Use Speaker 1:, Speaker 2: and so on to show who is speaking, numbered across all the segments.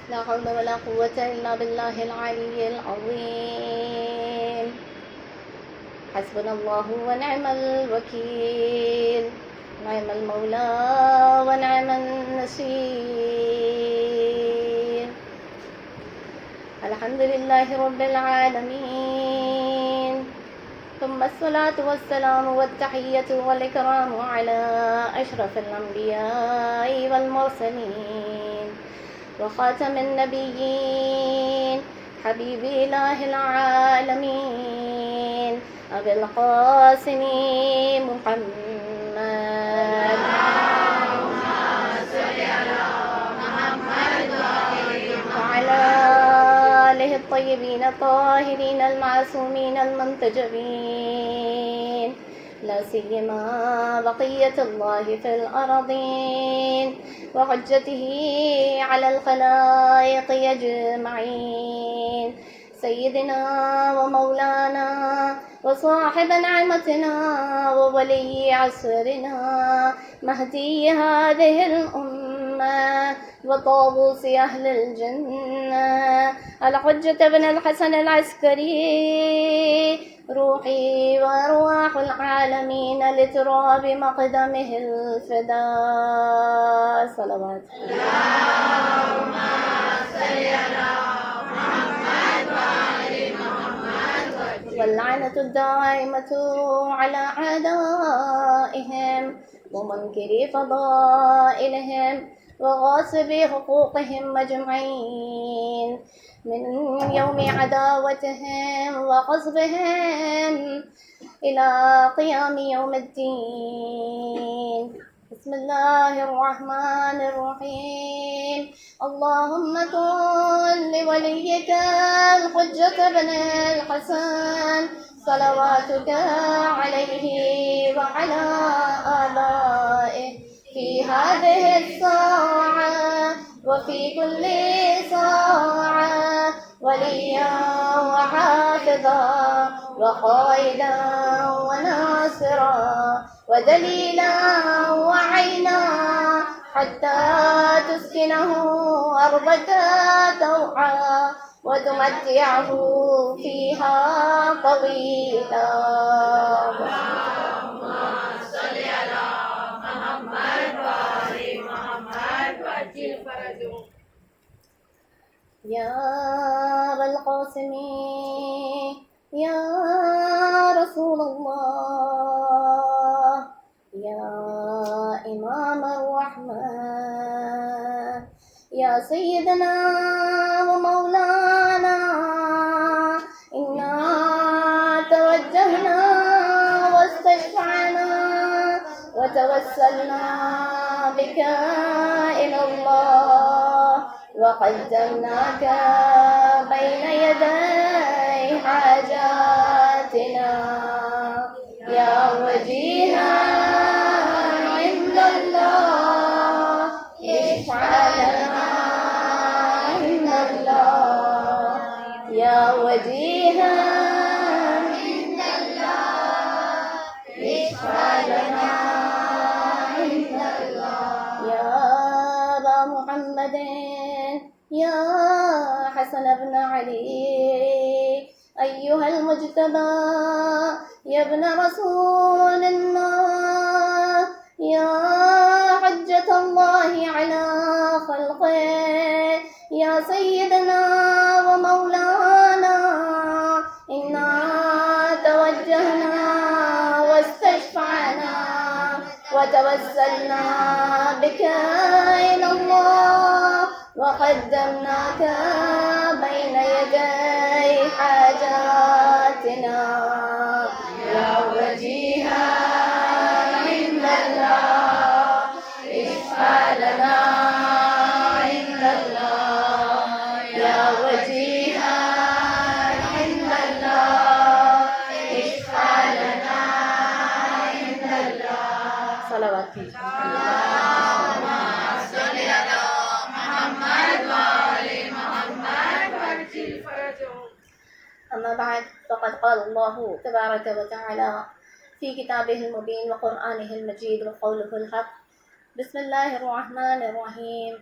Speaker 1: لا حول ولا قوة إلا بالله العلي العظيم. حسبنا الله ونعم الوكيل، نعم المولى ونعم النصير. الحمد لله رب العالمين، ثم الصلاة والسلام والتحية والإكرام على أشرف الأنبياء والمرسلين وخاتم النبيين حبيب إله العالمين أبي القاسم محمد. وعلى آله الطيبين الطاهرين المعصومين المنتجبين، لا سيما بقية الله في الأرضين وحجته على الخلائق أجمعين، سيدنا ومولانا وصاحب نعمتنا وولي عصرنا مهدي هذه الأمة وطاووس أهل الجنة الحجة بن الحسن العسكري، روحي وأرواح العالمين لتراب مقدمه الفداء. صلوات
Speaker 2: اللهم صل على محمد وآل محمد
Speaker 1: واللعنة الدائمة على أعدائهم ومنكري فضائلهم وغاصبي حقوقهم أجمعين من يوم عداوتهم وغصبهم إلى قيام يوم الدين. بسم الله الرحمن الرحيم. اللهم كن لوليك الحجة بن الحسن صلواتك عليه وعلى آبائه في هذه الساعة وفي كل ساعة وليا وحافظا وقائدا وناصرا ودليلا وعينا حتى تسكنه أرضك طوعا وتمتعه فيها طويلا.
Speaker 2: اللهم صل على محمد وآل محمد وعجل فرجهم.
Speaker 1: يا أبا القاسم يا رسول الله يا إمام الرحمة يا سيدنا ومولانا، إنا توجهنا واستشفعنا وتوسلنا بك إلى الله وقدمناك بين يدي حاجاتنا يا وجيها عند الله، اشفع لنا عند الله يا وجيها عند الله، اشفع لنا عند الله يا أبا محمد يا حسن بن علي أيها المجتبى يا ابن رسول الله يا حجة الله على خلقه يا سيدنا ومولانا، إنا توجهنا واستشفعنا وتوسلنا بك إلى الله وقدمناك بين يدي حاجاتنا يا وجيها عند الله، اشفع لنا عند الله يا وجيها عند الله، اشفع لنا عند الله. صلوات
Speaker 2: اللهم صل على محمد وآل محمد وعجل فرجهم.
Speaker 1: أما بعد، فقد قال الله تبارك وتعالى في كتابه المبين وقرآنه المجيد وقوله الحق. بسم الله الرحمن الرحيم.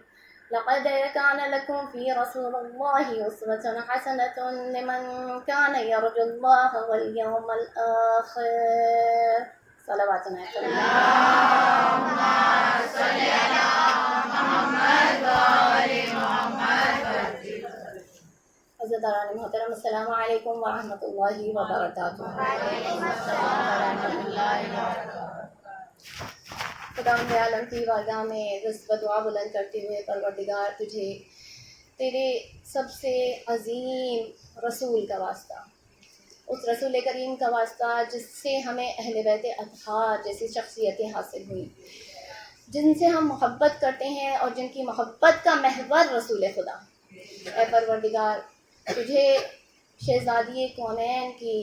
Speaker 1: لقد كان لكم في رسول الله أسوة حسنة لمن كان يرجو الله واليوم الآخر. صلوات
Speaker 2: اللهم صل على محمد وآل محمد.
Speaker 1: عزیزان محترم، السلام علیکم ورحمۃ اللہ وبرکاتہ. خداوند عالم کی بارگاہ میں رزق و دعا بلند کرتے ہوئے، پروردگار تجھے تیرے سب سے عظیم رسول کا واسطہ، اس رسول کریم کا واسطہ جس سے ہمیں اہل بیت اطہار جیسی شخصیتیں حاصل ہوئیں، جن سے ہم محبت کرتے ہیں اور جن کی محبت کا محور رسول خدا. اے پروردگار، تجھے شہزادی کونین کی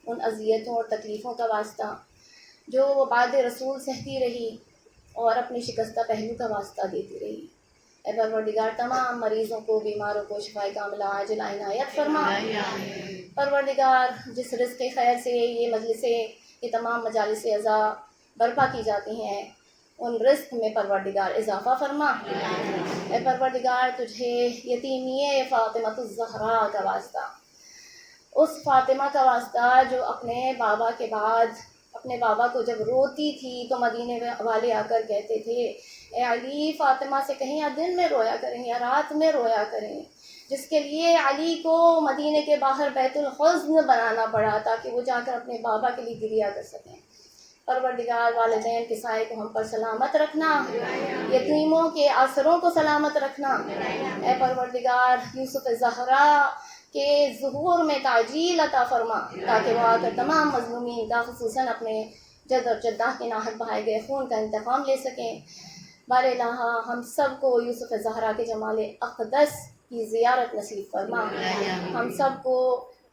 Speaker 1: ان اذیتوں اور تکلیفوں کا واسطہ جو وہ بعد رسول سہتی رہی اور اپنی شکستہ پہلو کا واسطہ دیتی رہی. اے پروردگار، تمام مریضوں کو، بیماروں کو شفائے کاملہ عاجل عنایت فرما. پروردگار، جس رزق خیر سے یہ مجلسیں، یہ تمام مجالس عزا برپا کی جاتی ہیں، ان رزق میں پروردگار اضافہ فرما. اے پروردگار، تجھے یتیمیہ فاطمۃ الزہرا کا واسطہ، اس فاطمہ کا واسطہ جو اپنے بابا کے بعد، اپنے بابا کو جب روتی تھی تو مدینے والے آ کر کہتے تھے، اے علی، فاطمہ سے کہیں یا دن میں رویا کریں یا رات میں رویا کریں، جس کے لیے علی کو مدینے کے باہر بیت الحزن بنانا پڑا تاکہ وہ جا کر اپنے بابا کے لیے گریہ کر سکیں. پروردگار، والدین کے سائے کو ہم پر سلامت رکھنا، یتیموں کے آسروں کو سلامت رکھنا. اے پروردگار، یوسف زہرا کے ظہور میں تعجیل عطا فرما تاکہ وہ آ کر تمام مظلومین کا، خصوصاً اپنے جد اور جدہ کے ناحق بہائے گئے خون کا انتقام لے سکیں. بار الہ، ہم سب کو یوسف زہرا کے جمال اقدس کی زیارت نصیب فرما. ہم سب کو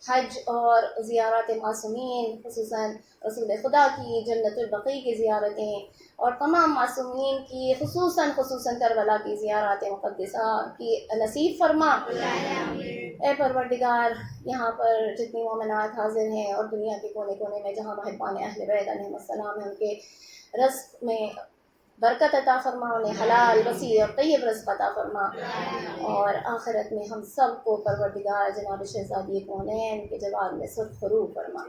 Speaker 1: حج اور زیارت معصومین، خصوصاً رسول خدا کی جنت البقیع کی زیارتیں، اور تمام معصومین کی خصوصاً کربلا کی زیارت مقدسہ کی نصیب فرما. اے پروردگار، یہاں پر جتنی مومنات حاضر ہیں اور دنیا کے کونے کونے میں جہاں محبان اہل بیت علیہم السلام ہیں، ان کے رزق میں برکت عطا فرما، انہیں حلال وسیع اور طیب رزق عطا فرما. اور آخرت میں ہم سب کو پروردگار جناب شہزادی کونین کے جوار میں سرخرو فرما.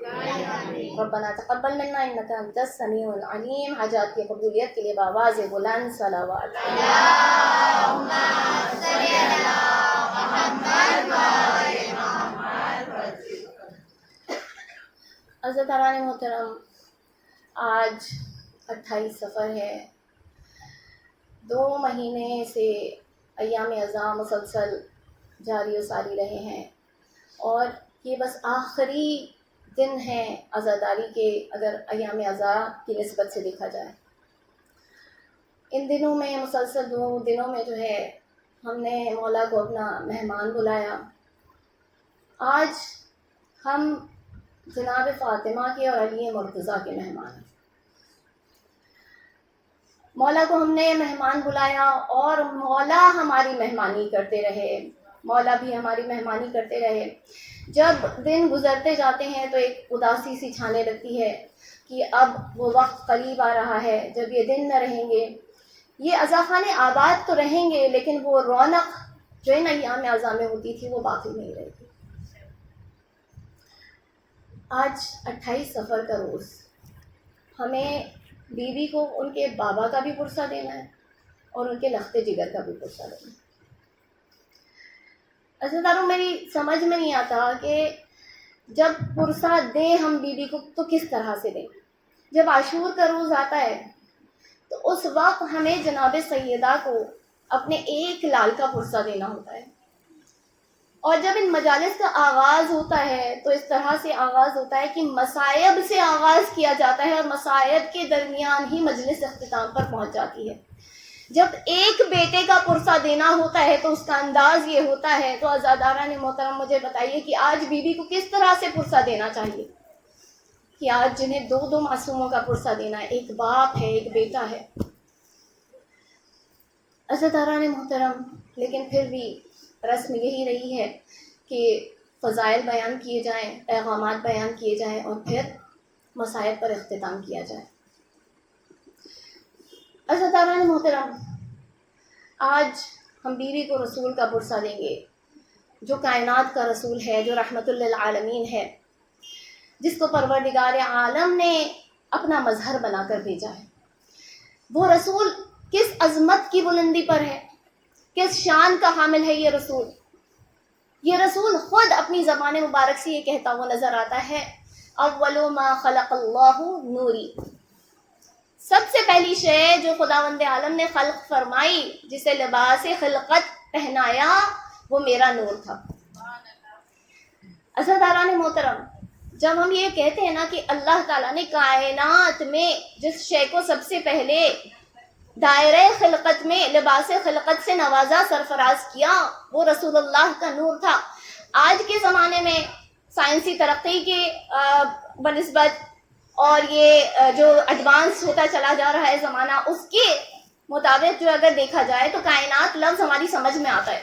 Speaker 1: ربنا تقبل منا انک انت السمیع العلیم. حاجات کی قبولیت کے لیے بآواز بلند صلوات.
Speaker 2: اللہم صل علی محمد وآل محمد.
Speaker 1: عزیزان محترم، آج 28 صفر ہے. 2 مہینے سے ایام اعزاں مسلسل جاری و ساری رہے ہیں، اور یہ بس آخری دن ہیں عزاداری کے، اگر ایام اعزاں کی نسبت سے دیکھا جائے. ان دنوں میں، مسلسل 2 دنوں میں جو ہے، ہم نے مولا کو اپنا مہمان بلایا. آج ہم جناب فاطمہ کے اور علی مرتضیٰ کے مہمان ہیں. مولا کو ہم نے مہمان بلایا اور مولا ہماری مہمانی کرتے رہے، مولا بھی ہماری مہمانی کرتے رہے. جب دن گزرتے جاتے ہیں تو ایک اداسی سی چھانے لگتی ہے کہ اب وہ وقت قریب آ رہا ہے جب یہ دن نہ رہیں گے. یہ عزاخانے آباد تو رہیں گے، لیکن وہ رونق جو ان ایام اعزاں میں ہوتی تھی وہ باقی نہیں رہے گی. آج 28 صفر کا روز، ہمیں بیوی کو ان کے بابا کا بھی پرسہ دینا ہے اور ان کے لخت جگر کا بھی پرسہ دینا ہے. عزیزانو، میری سمجھ میں نہیں آتا کہ جب پرسہ دیں ہم بیوی کو تو کس طرح سے دیں. جب عاشور کا روز آتا ہے تو اس وقت ہمیں جناب سیدہ کو اپنے ایک لال کا پرسہ دینا ہوتا ہے، اور جب ان مجالس کا آغاز ہوتا ہے تو اس طرح سے آغاز ہوتا ہے کہ مصائب سے آغاز کیا جاتا ہے اور مصائب کے درمیان ہی مجلس اختتام پر پہنچ جاتی ہے. جب ایک بیٹے کا پرسہ دینا ہوتا ہے تو اس کا انداز یہ ہوتا ہے. تو عزاداران محترم، مجھے بتائیے کہ آج بیوی کو کس طرح سے پرسہ دینا چاہیے کہ آج جنہیں 2 معصوموں کا پرسہ دینا ہے، ایک باپ ہے، ایک بیٹا ہے. عزاداران محترم، لیکن پھر بھی رسم یہی رہی ہے کہ فضائل بیان کیے جائیں، پیغامات بیان کیے جائیں اور پھر مسائل پر اختتام کیا جائے. عزاداران محترم، آج ہم بیوی کو رسول کا پرسہ دیں گے، جو کائنات کا رسول ہے، جو رحمت للعالمین ہے، جس کو پروردگار عالم نے اپنا مظہر بنا کر بھیجا ہے. وہ رسول کس عظمت کی بلندی پر ہے، کس شان کا حامل ہے یہ رسول. یہ رسول خود اپنی زبان مبارک سے یہ کہتا ہوا نظر آتا ہے، اول ما خلق اللہ نوری. سب سے پہلی شے جو خداوند عالم نے خلق فرمائی، جسے لباس خلقت پہنایا، وہ میرا نور تھا. عزیزان محترم، جب ہم یہ کہتے ہیں نا کہ اللہ تعالیٰ نے کائنات میں جس شے کو سب سے پہلے دائرہ خلقت میں لباس خلقت سے نوازا، سرفراز کیا، وہ رسول اللہ کا نور تھا. آج کے زمانے میں سائنسی ترقی کے بنسبت اور یہ جو ایڈوانس ہوتا چلا جا رہا ہے زمانہ، اس کے مطابق جو اگر دیکھا جائے تو کائنات لفظ ہماری سمجھ میں آتا ہے.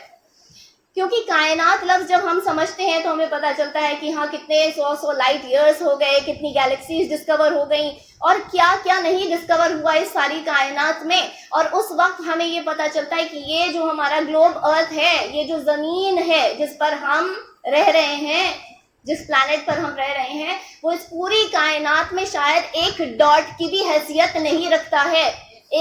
Speaker 1: کیونکہ کائنات لفظ جب ہم سمجھتے ہیں تو ہمیں پتہ چلتا ہے کہ ہاں کتنے سو لائٹ ایئرس ہو گئے، کتنی گیلیکسیز ڈسکور ہو گئیں، اور کیا کیا نہیں ڈسکور ہوا اس ساری کائنات میں. اور اس وقت ہمیں یہ پتہ چلتا ہے کہ یہ جو ہمارا گلوب ارتھ ہے، یہ جو زمین ہے جس پر ہم رہ رہے ہیں، جس پلانٹ پر ہم رہ رہے ہیں، وہ اس پوری کائنات میں شاید ایک ڈاٹ کی بھی حیثیت نہیں رکھتا ہے،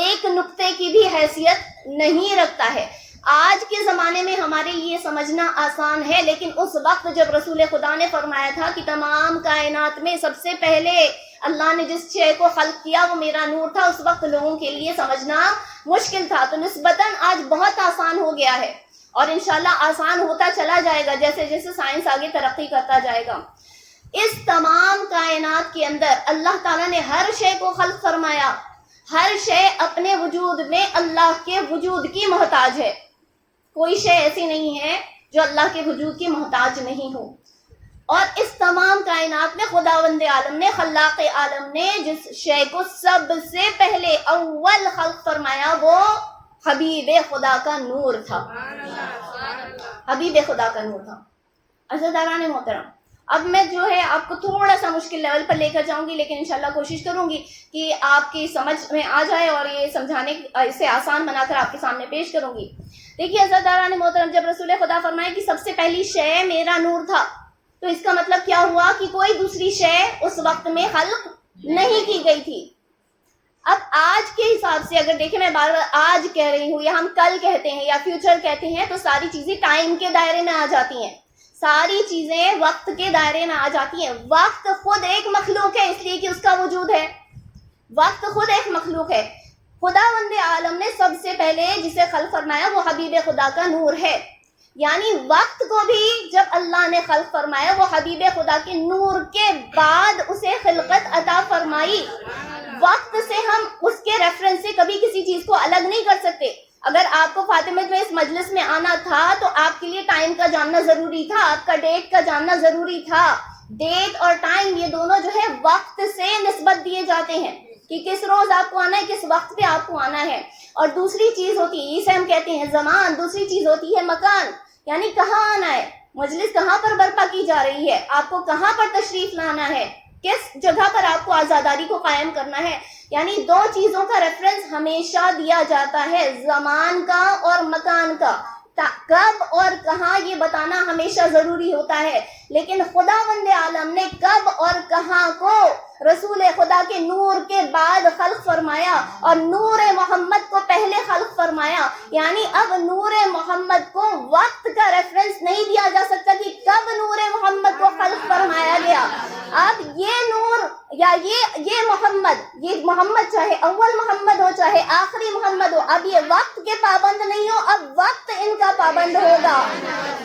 Speaker 1: ایک نقطے کی بھی حیثیت نہیں رکھتا ہے. آج کے زمانے میں ہمارے لیے سمجھنا آسان ہے، لیکن اس وقت جب رسول خدا نے فرمایا تھا کہ تمام کائنات میں سب سے پہلے اللہ نے جس شے کو خلق کیا وہ میرا نور تھا، اس وقت لوگوں کے لیے سمجھنا مشکل تھا. تو نسبتاً آج بہت آسان ہو گیا ہے، اور انشاءاللہ آسان ہوتا چلا جائے گا جیسے جیسے سائنس آگے ترقی کرتا جائے گا. اس تمام کائنات کے اندر اللہ تعالیٰ نے ہر شے کو خلق فرمایا. ہر شے اپنے وجود میں اللہ کے وجود کی محتاج ہے. کوئی شے ایسی نہیں ہے جو اللہ کے وجود کی محتاج نہیں ہو. اور اس تمام کائنات میں خداوند عالم نے، خلاق عالم نے جس شے کو سب سے پہلے اول خلق فرمایا، وہ حبیب خدا کا نور تھا. حبیب خدا کا نور تھا. عزیزان محترم، اب میں جو ہے آپ کو تھوڑا سا مشکل لیول پر لے کر جاؤں گی، لیکن انشاءاللہ کوشش کروں گی کہ آپ کی سمجھ میں آ جائے اور یہ سمجھانے اسے آسان بنا کر آپ کے سامنے پیش کروں گی. دیکھیے عزیزان محترم، جب رسول خدا فرمائے کہ سب سے پہلی شے میرا نور تھا، تو اس کا مطلب کیا ہوا کہ کوئی دوسری شے اس وقت میں خلق نہیں کی گئی تھی. اب آج کے حساب سے اگر دیکھیں، میں بار بار آج کہہ رہی ہوں، یا ہم کل کہتے ہیں یا فیوچر کہتے ہیں، تو ساری چیزیں ٹائم کے دائرے میں آ جاتی ہیں، ساری چیزیں وقت کے دائرے میں آ جاتی ہیں. وقت خود ایک مخلوق ہے، اس لیے کہ اس کا وجود ہے. وقت خود ایک مخلوق ہے. خداوند عالم نے سب سے پہلے جسے خلق فرمایا وہ حبیب خدا کا نور ہے. یعنی وقت کو بھی جب اللہ نے خلق فرمایا، وہ حبیب خدا کے نور کے بعد اسے خلقت عطا فرمائی. وقت سے ہم اس کے ریفرنس سے کبھی کسی چیز کو الگ نہیں کر سکتے. اگر آپ کو فاطمہ میں اس مجلس میں آنا تھا تو آپ کے لیے ٹائم کا جاننا ضروری تھا، آپ کا ڈیٹ کا جاننا ضروری تھا. ڈیٹ اور ٹائم یہ دونوں جو ہے وقت سے نسبت دیے جاتے ہیں کہ کس روز آپ کو آنا ہے، کس وقت پہ آپ کو آنا ہے. اور دوسری چیز ہوتی ہے، اسے ہم کہتے ہیں زمان. دوسری چیز ہوتی ہے مکان، یعنی کہاں آنا ہے، مجلس کہاں پر برپا کی جا رہی ہے، آپ کو کہاں پر تشریف لانا ہے، کس جگہ پر آپ کو آزاداری کو قائم کرنا ہے. یعنی دو چیزوں کا ریفرنس ہمیشہ دیا جاتا ہے، زمان کا اور مکان کا. کب اور کہاں یہ بتانا ہمیشہ ضروری ہوتا ہے، لیکن خداوند عالم نے کب اور کہاں کو رسول خدا کے نور کے بعد خلق فرمایا اور نور محمد کو پہلے خلق فرمایا. یعنی اب نور محمد کو وقت کا ریفرنس نہیں دیا جا سکتا کہ کب نور محمد کو خلق فرمایا گیا. اب یہ نور یا یہ محمد چاہے اول محمد ہو چاہے آخری محمد ہو، اب یہ وقت کے پابند نہیں ہو، اب وقت ان کا پابند ہوگا،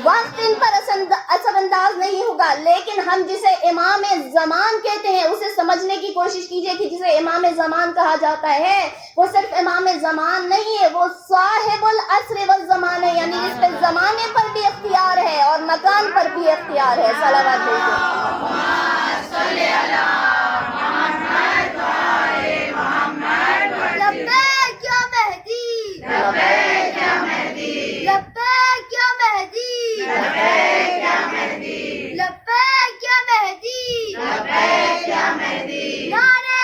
Speaker 1: وقت ان پر اثر انداز نہیں ہوگا. لیکن ہم جسے امام زمان کہتے ہیں اسے سمجھنے کی کوشش کیجئے کہ جسے امام زمان کہا جاتا ہے وہ صرف امام زمان نہیں ہے، وہ صاحب العصر والزمان ہے. یعنی جس پہ زمانے پر بھی اختیار ہے اور مکان پر بھی اختیار ہے. صلوات
Speaker 2: لبیک یا مہدی، لبیک یا مہدی، لبیک یا مہدی، لبیک یا مہدی، لبیک یا مہدی، لبیک یا مہدی. نعرہ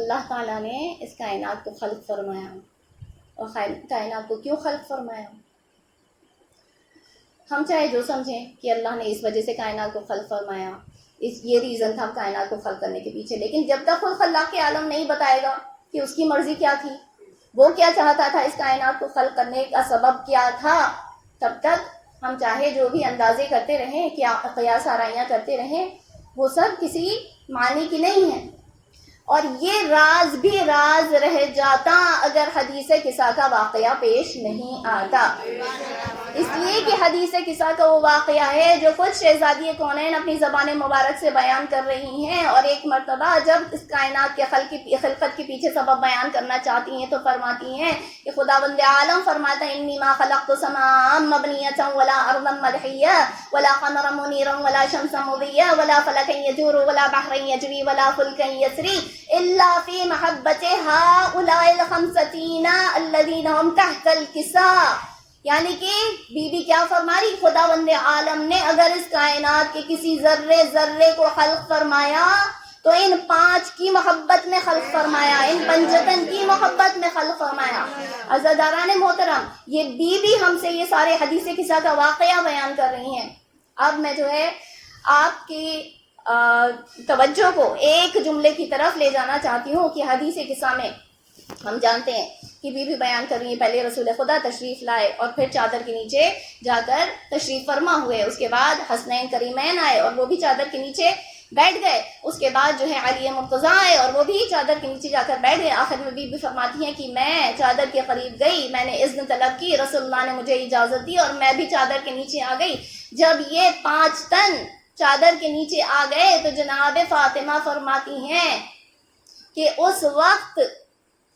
Speaker 1: اللہ تعالیٰ نے اس کائنات کو خلق فرمایا، اور کائنات کو کیوں خلق فرمایا؟ ہم چاہے جو سمجھیں کہ اللہ نے اس وجہ سے کائنات کو خلق فرمایا، یہ ریزن تھا کائنات کو خلق کرنے کے پیچھے، لیکن جب تک خود خلاق عالم نہیں بتائے گا کہ اس کی مرضی کیا تھی، وہ کیا چاہتا تھا، اس کائنات کو خلق کرنے کا سبب کیا تھا، تب تک ہم چاہے جو بھی اندازے کرتے رہیں، کیا قیاس آرائیاں کرتے رہیں، وہ سب کسی معنی کی نہیں ہیں۔ اور یہ راز بھی راز رہ جاتا اگر حدیث قصہ کا واقعہ پیش نہیں آتا، اس لیے کہ حدیث قصہ کا وہ واقعہ ہے جو خود شہزادی کونین اپنی زبان مبارک سے بیان کر رہی ہیں، اور ایک مرتبہ جب اس کائنات کے خلقت کے پیچھے سبب بیان کرنا چاہتی ہیں تو فرماتی ہیں کہ خداوند عالم فرماتا ہے انی ما خلقت سماء مبنیۃ ولا ارضا مدحیہ ولا قمرا منیرا ولا شمسا مضیہ ولا فلکا یجور ولا بحرا یجری ولا فلکا یسری الا فی محبت هؤلاء الخمسین الذین هم تحت الکساء۔ یعنی کہ بی بی کیا فرما رہی، خداوند عالم نے اگر اس کائنات کے کسی ذرے کو خلق فرمایا تو ان 5 کی محبت میں خلق فرمایا، ان پنجتن کی محبت میں خلق فرمایا۔ عزیزان محترم، یہ بی بی ہم سے یہ سارے حدیث قصہ کا واقعہ بیان کر رہی ہیں۔ اب میں جو ہے آپ کی توجہ کو ایک جملے کی طرف لے جانا چاہتی ہوں کہ حدیث قصہ میں ہم جانتے ہیں کہ بی بی بیان کر رہی ہے، پہلے رسول خدا تشریف لائے اور پھر چادر کے نیچے جا کر تشریف فرما ہوئے، اس کے بعد حسنین کریمین آئے اور وہ بھی چادر کے نیچے بیٹھ گئے، اس کے بعد جو ہے علی مرتضیٰ آئے اور وہ بھی چادر کے نیچے جا کر بیٹھ گئے۔ آخر میں بی بی فرماتی ہیں کہ میں چادر کے قریب گئی، میں نے اذن طلب کی، رسول اللہ نے مجھے اجازت دی اور میں بھی چادر کے نیچے آ گئی۔ جب یہ 5 تن چادر کے نیچے آ گئے تو جناب فاطمہ فرماتی ہیں کہ اس وقت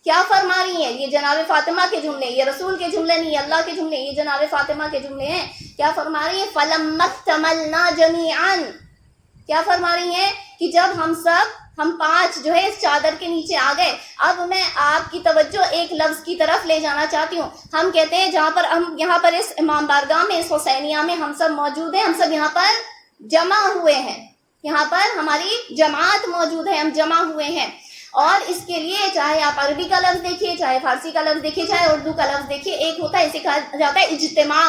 Speaker 1: کیا فرما رہی ہیں، یہ جناب فاطمہ کے جملے، یہ رسول کے جملے نہیں، اللہ کے جملے، یہ جناب فاطمہ کے جملے ہیں۔ کیا فرما رہی ہیں، فَلَمَّا اكْتَمَلْنَا جَمِيعًا، کیا فرما رہی ہیں کہ جب ہم 5 جو ہے اس چادر کے نیچے آ گئے۔ اب میں آپ کی توجہ ایک لفظ کی طرف لے جانا چاہتی ہوں۔ ہم کہتے ہیں ہم یہاں پر اس امام بارگاہ میں، اس حسینیہ میں ہم سب موجود ہیں، ہم سب یہاں پر جمع ہوئے ہیں، یہاں پر ہماری جماعت موجود ہے، ہم جمع ہوئے ہیں، اور اس کے لیے چاہے آپ عربی کا لفظ دیکھیے، چاہے فارسی کا لفظ دیکھیے، چاہے اردو کا لفظ دیکھیے، ایک ہوتا ہے، اسے کہا جاتا ہے اجتماع۔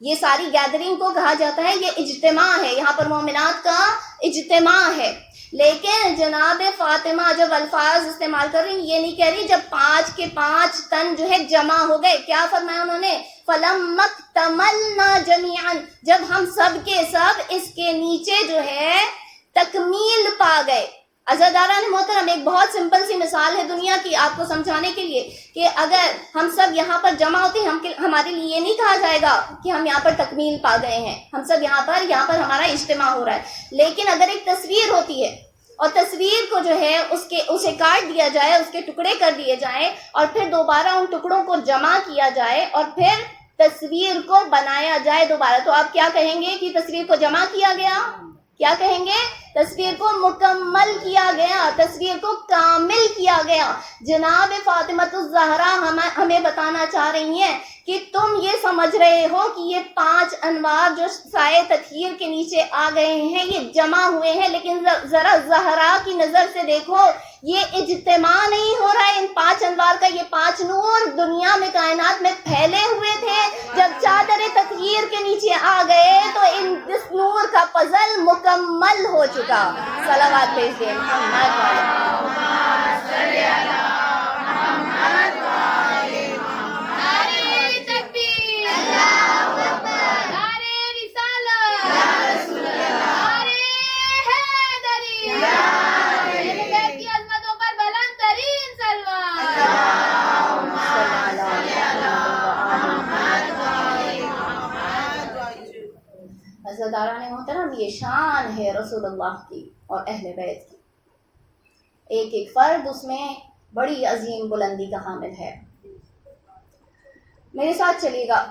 Speaker 1: یہ ساری گیدرنگ کو کہا جاتا ہے یہ اجتماع ہے، یہاں پر مومنات کا اجتماع ہے۔ لیکن جناب فاطمہ جب الفاظ استعمال کر رہی، یہ نہیں کہہ رہی جب 5 کے 5 تن جو ہے جمع ہو گئے، کیا فرمایا انہوں نے، فَلَمَّا اكْتَمَلْنَا جَمِيعًا، جب ہم سب کے سب اس کے نیچے جو ہے تکمیل پا گئے۔ عزیزان محترم، ایک بہت سمپل سی مثال ہے دنیا کی آپ کو سمجھانے کے لیے کہ اگر ہم سب یہاں پر جمع ہوتے ہیں، ہمارے لیے یہ نہیں کہا جائے گا کہ ہم یہاں پر تکمیل پا گئے ہیں، ہم سب یہاں پر ہمارا اجتماع ہو رہا ہے۔ لیکن اگر ایک تصویر ہوتی ہے اور تصویر کو جو ہے اسے کاٹ دیا جائے، اس کے ٹکڑے کر دیے جائیں اور پھر دوبارہ ان ٹکڑوں کو جمع کیا جائے اور پھر تصویر کو بنایا جائے دوبارہ، تو آپ کیا کہیں گے کہ تصویر کو جمع کیا گیا؟ کیا کہیں گے؟ تصویر کو مکمل کیا گیا، تصویر کو کامل کیا گیا۔ جناب فاطمہ الزہرا ہمیں بتانا چاہ رہی ہیں کہ تم یہ سمجھ رہے ہو کہ یہ 5 انوار جو سائے تطہیر کے نیچے آ گئے ہیں یہ جمع ہوئے ہیں، لیکن ذرا زہرا کی نظر سے دیکھو، یہ اجتماع نہیں ہو رہا ہے ان 5 انوار کا۔ یہ 5 نور دنیا میں، کائنات میں پھیلے ہوئے تھے، جب چادر تطہیر کے نیچے آ گئے تو اس نور کا پزل مکمل ہو چکا۔ صلوات بھیج دیں محمد عزیزان محترم، یہ شان ہے رسول اللہ کی اور اہل بیت کی، ایک ایک فرد اس میں بڑی عظیم بلندی کا حامل ہے۔ میرے ساتھ چلیے گا،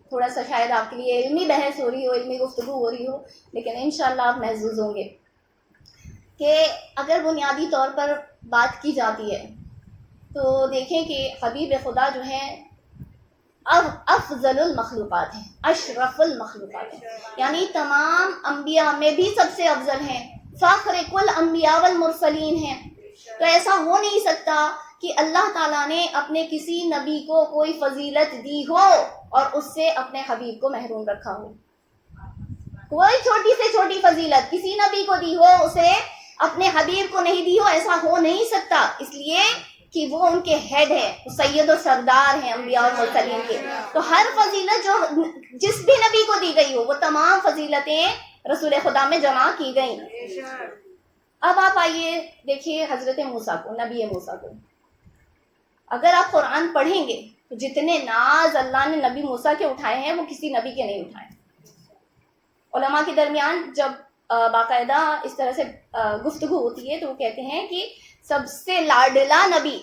Speaker 1: تھوڑا سا شاید آپ کے لیے علمی بحث ہو رہی ہو، علمی گفتگو ہو رہی ہو، لیکن انشاءاللہ آپ محظوظ ہوں گے کہ اگر بنیادی طور پر بات کی جاتی ہے تو دیکھیں کہ حبیب خدا جو ہے افضل المخلوقات ہیں، اشرف المخلوقات ہیں، یعنی تمام انبیاء میں بھی سب سے افضل ہیں، فخر کل انبیاء والمرسلین ہیں۔ تو ایسا ہو نہیں سکتا کہ اللہ تعالیٰ نے اپنے کسی نبی کو کوئی فضیلت دی ہو اور اس سے اپنے حبیب کو محروم رکھا ہو. کوئی چھوٹی سے چھوٹی فضیلت کسی نبی کو دی ہو, اسے اپنے حبیب کو نہیں دی ہو, ایسا ہو نہیں سکتا. اس لیے کہ وہ ان کے ہیڈ ہے, سید و سردار ہیں انبیاء اور مرسلین کے. تو ہر فضیلت جو جس بھی نبی کو دی گئی ہو وہ تمام فضیلتیں رسول خدا میں جمع کی گئیں. اب آپ آئیے دیکھیے حضرت موسیٰ کو, نبی موسیٰ کو. اگر آپ قرآن پڑھیں گے تو جتنے ناز اللہ نے نبی موسیٰ کے اٹھائے ہیں وہ کسی نبی کے نہیں اٹھائے. علماء کے درمیان جب باقاعدہ اس طرح سے گفتگو ہوتی ہے تو وہ کہتے ہیں کہ سب سے لاڈلا نبی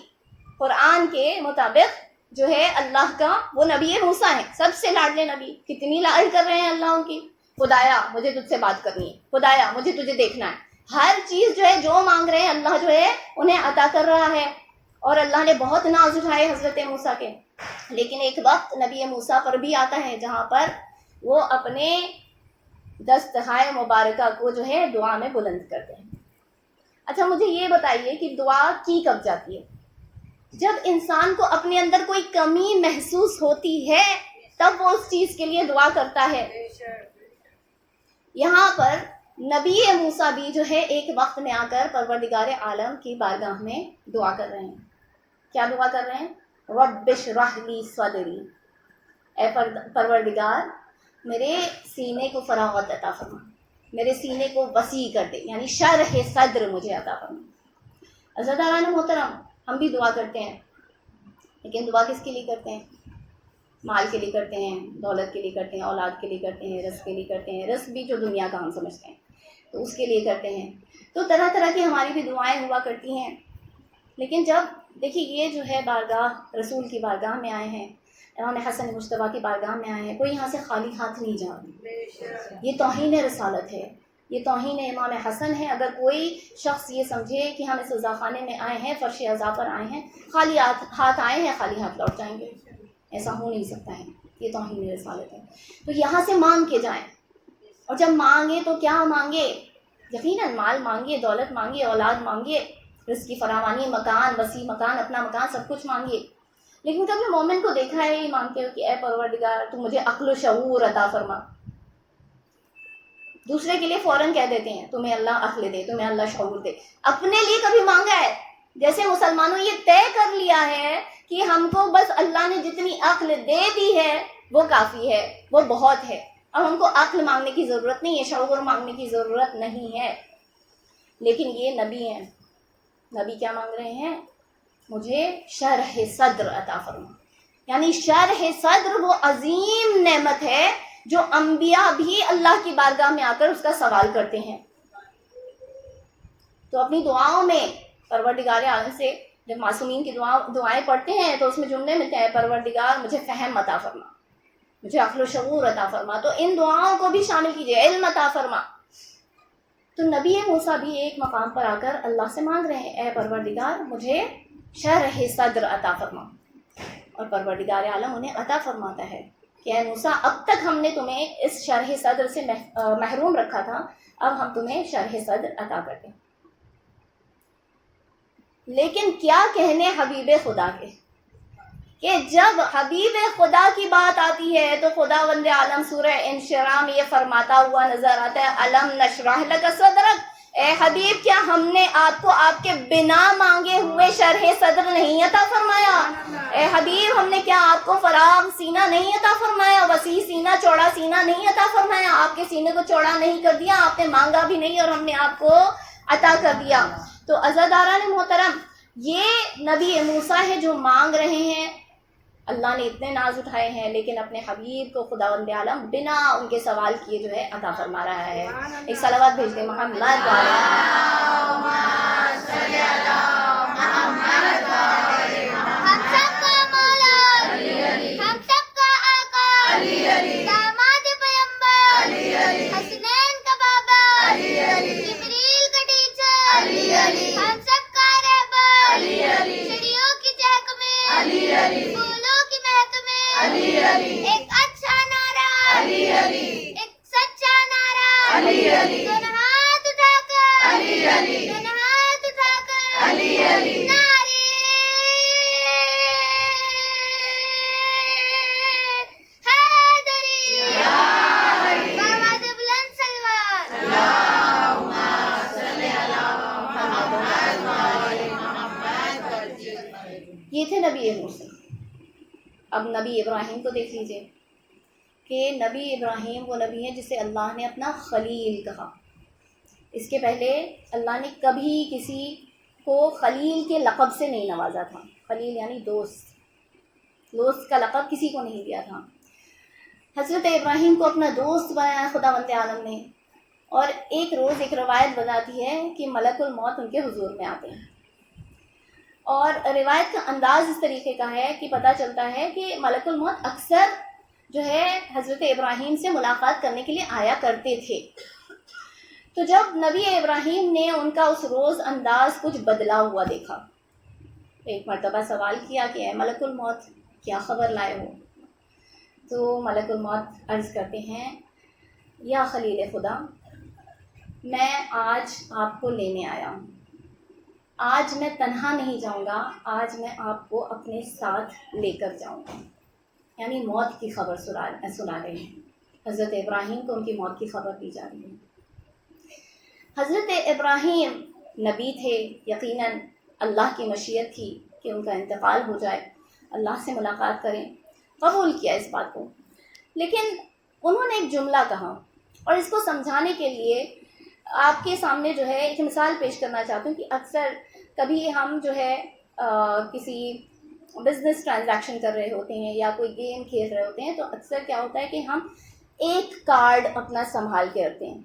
Speaker 1: قرآن کے مطابق جو ہے اللہ کا وہ نبی موسیٰ ہیں, سب سے لاڈلے نبی. کتنی لاڈ کر رہے ہیں اللہ ان کی. خدایا مجھے تجھ سے بات کرنی ہے, خدایا مجھے تجھے دیکھنا ہے. ہر چیز جو ہے جو مانگ رہے ہیں اللہ جو ہے انہیں عطا کر رہا ہے. اور اللہ نے بہت ناز اٹھائے حضرت موسیٰ کے. لیکن ایک وقت نبی موسیٰ پر بھی آتا ہے جہاں پر وہ اپنے دستہائے مبارکہ کو جو ہے دعا میں بلند کرتے ہیں. اچھا مجھے یہ بتائیے کہ دعا کی کب جاتی ہے؟ جب انسان کو اپنے اندر کوئی کمی محسوس ہوتی ہے تب وہ اس چیز کے لیے دعا کرتا ہے. یہاں پر نبی موسیٰ بھی جو ہے ایک وقت میں آ کر پروردگار عالم کی بارگاہ میں دعا کر رہے ہیں. کیا دعا کر رہے ہیں؟ رب اشرح لی صدری, اے پروردگار میرے سینے کو فراغت عطا فرما, میرے سینے کو وسیع کر دے, یعنی شرح صدر مجھے عطا فرما. عزیزان محترم, ہم بھی دعا کرتے ہیں لیکن دعا کس کے لیے کرتے ہیں؟ مال کے لیے کرتے ہیں, دولت کے لیے کرتے ہیں, اولاد کے لیے کرتے ہیں, رزق کے لیے کرتے ہیں. رزق بھی جو دنیا کا ہم سمجھتے ہیں تو اس کے لیے کرتے ہیں. تو طرح طرح کی ہماری بھی دعائیں ہوا کرتی ہیں. لیکن جب دیکھیے یہ جو ہے بارگاہ رسول کی بارگاہ میں آئے ہیں, امام حسن مجتبیٰ کی بارگاہ میں آئے ہیں, کوئی یہاں سے خالی ہاتھ نہیں جا رہا. یہ توہین رسالت ہے, یہ توہین امام حسن ہے. اگر کوئی شخص یہ سمجھے کہ ہم اس عزاخانے میں آئے ہیں, فرش عزا پر آئے ہیں, خالی ہاتھ آئے ہیں, خالی ہاتھ لوٹ جائیں گے, ایسا ہو نہیں سکتا ہے. یہ توہین رسالت ہے. تو یہاں سے مانگ کے جائیں, اور جب مانگے تو کیا مانگے؟ یقیناً مال مانگیے, دولت مانگیے, اولاد مانگیے, رزق کی فراوانی, مکان, وسیع مکان, اپنا مکان, سب کچھ مانگیے. لیکن کبھی مومن کو دیکھا ہے یہ مانگتے ہو کہ اے پروردگار تو مجھے عقل و شعور عطا فرما. دوسرے کے لیے فوراً کہہ دیتے ہیں تمہیں اللہ عقل دے, تمہیں اللہ شعور دے. اپنے لیے کبھی مانگا ہے؟ جیسے مسلمانوں یہ طے کر لیا ہے کہ ہم کو بس اللہ نے جتنی عقل دے دی ہے وہ کافی ہے, وہ بہت ہے, اب ہم کو عقل مانگنے کی ضرورت نہیں ہے, شعور مانگنے کی ضرورت نہیں ہے. لیکن یہ نبی ہیں, نبی کیا مانگ رہے ہیں؟ مجھے شرح صدر عطا فرما. یعنی شرح صدر وہ عظیم نعمت ہے جو انبیاء بھی اللہ کی بارگاہ میں آ کر اس کا سوال کرتے ہیں. تو اپنی دعاؤں میں پروردگار عالم سے جب معصومین کی دعائیں پڑھتے ہیں تو اس میں جملے ملتے ہیں پروردگار مجھے فہم عطا فرما, مجھے عقل و شعور عطا فرما. تو ان دعاؤں کو بھی شامل کیجیے, علم عطا فرما. تو نبی موسیٰ بھی ایک مقام پر آ کر اللہ سے مانگ رہے ہیں, اے پروردگار مجھے شرح صدر عطا فرما. اور پروردگار عالم انہیں عطا فرماتا ہے کہ اے موسیٰ اب تک ہم نے تمہیں اس شرح صدر سے محروم رکھا تھا, اب ہم تمہیں شرح صدر عطا کرتے ہیں. لیکن کیا کہنے حبیب خدا کے, کہ جب حبیب خدا کی بات آتی ہے تو خدا وند عالم سورہ انشراح میں یہ فرماتا ہوا نظر آتا ہے, الم نشرح لک صدرک, اے حبیب کیا ہم نے آپ کو آپ کے بنا مانگے ہوئے شرح صدر نہیں عطا فرمایا؟ اے حبیب ہم نے کیا آپ کو فراغ سینہ نہیں عطا فرمایا, وسیع سینہ, چوڑا سینہ نہیں عطا فرمایا؟ آپ کے سینے کو چوڑا نہیں کر دیا, آپ نے مانگا بھی نہیں اور ہم نے آپ کو عطا کر دیا. تو عزیزان محترم, یہ نبی موسیٰ ہے جو مانگ رہے ہیں. اللہ نے اتنے ناز اٹھائے ہیں لیکن اپنے حبیب کو خداوند عالم بنا ان کے سوال کیے جو ہے عطا فرما رہا ہے. ایک صلوات بھیج دیں محمد ہم
Speaker 2: سب کا مولا, ہم سب کا آقا, داماد پیغمبر, حسنین کا بابا, جبریل کا ٹیچر, ہم سب کا رہبر, چڑیوں کی چہک میں, پھولوں کی مہک میں, ایک اچھا نعرہ, ایک سچا نعرہ, دونوں ہاتھ اٹھا کر, دونوں ہاتھ اٹھا کر
Speaker 1: یہ تھے نبی موسیٰ۔ اب نبی ابراہیم کو دیکھ لیجئے کہ نبی ابراہیم وہ نبی ہیں جسے اللہ نے اپنا خلیل کہا۔ اس کے پہلے اللہ نے کبھی کسی کو خلیل کے لقب سے نہیں نوازا تھا۔ خلیل یعنی دوست، دوست کا لقب کسی کو نہیں دیا تھا۔ حضرت ابراہیم کو اپنا دوست بنایا خداوند عالم نے، اور ایک روز ایک روایت بتاتی ہے کہ ملک الموت ان کے حضور میں آتے ہیں، اور روایت کا انداز اس طریقے کا ہے کہ پتہ چلتا ہے کہ ملک الموت اکثر جو ہے حضرت ابراہیم سے ملاقات کرنے کے لیے آیا کرتے تھے۔ تو جب نبی ابراہیم نے ان کا اس روز انداز کچھ بدلا ہوا دیکھا، ایک مرتبہ سوال کیا کہ اے ملک الموت کیا خبر لائے ہو؟ تو ملک الموت عرض کرتے ہیں یا خلیل خدا، میں آج آپ کو لینے آیا ہوں، آج میں تنہا نہیں جاؤں گا، آج میں آپ کو اپنے ساتھ لے کر جاؤں گا۔ یعنی موت کی خبر سنا رہے ہیں، حضرت ابراہیم کو ان کی موت کی خبر دی جا رہی ہے۔ حضرت ابراہیم نبی تھے، یقیناً اللہ کی مشیت تھی کہ ان کا انتقال ہو جائے، اللہ سے ملاقات کریں، قبول کیا اس بات کو۔ لیکن انہوں نے ایک جملہ کہا، اور اس کو سمجھانے کے لیے آپ کے سامنے جو ہے ایک مثال پیش کرنا چاہتی ہوں کہ اکثر کبھی ہم جو ہے کسی بزنس ٹرانزیکشن کر رہے ہوتے ہیں یا کوئی گیم کھیل رہے ہوتے ہیں، تو اکثر کیا ہوتا ہے کہ ہم ایک کارڈ اپنا سنبھال کے رکھتے ہیں۔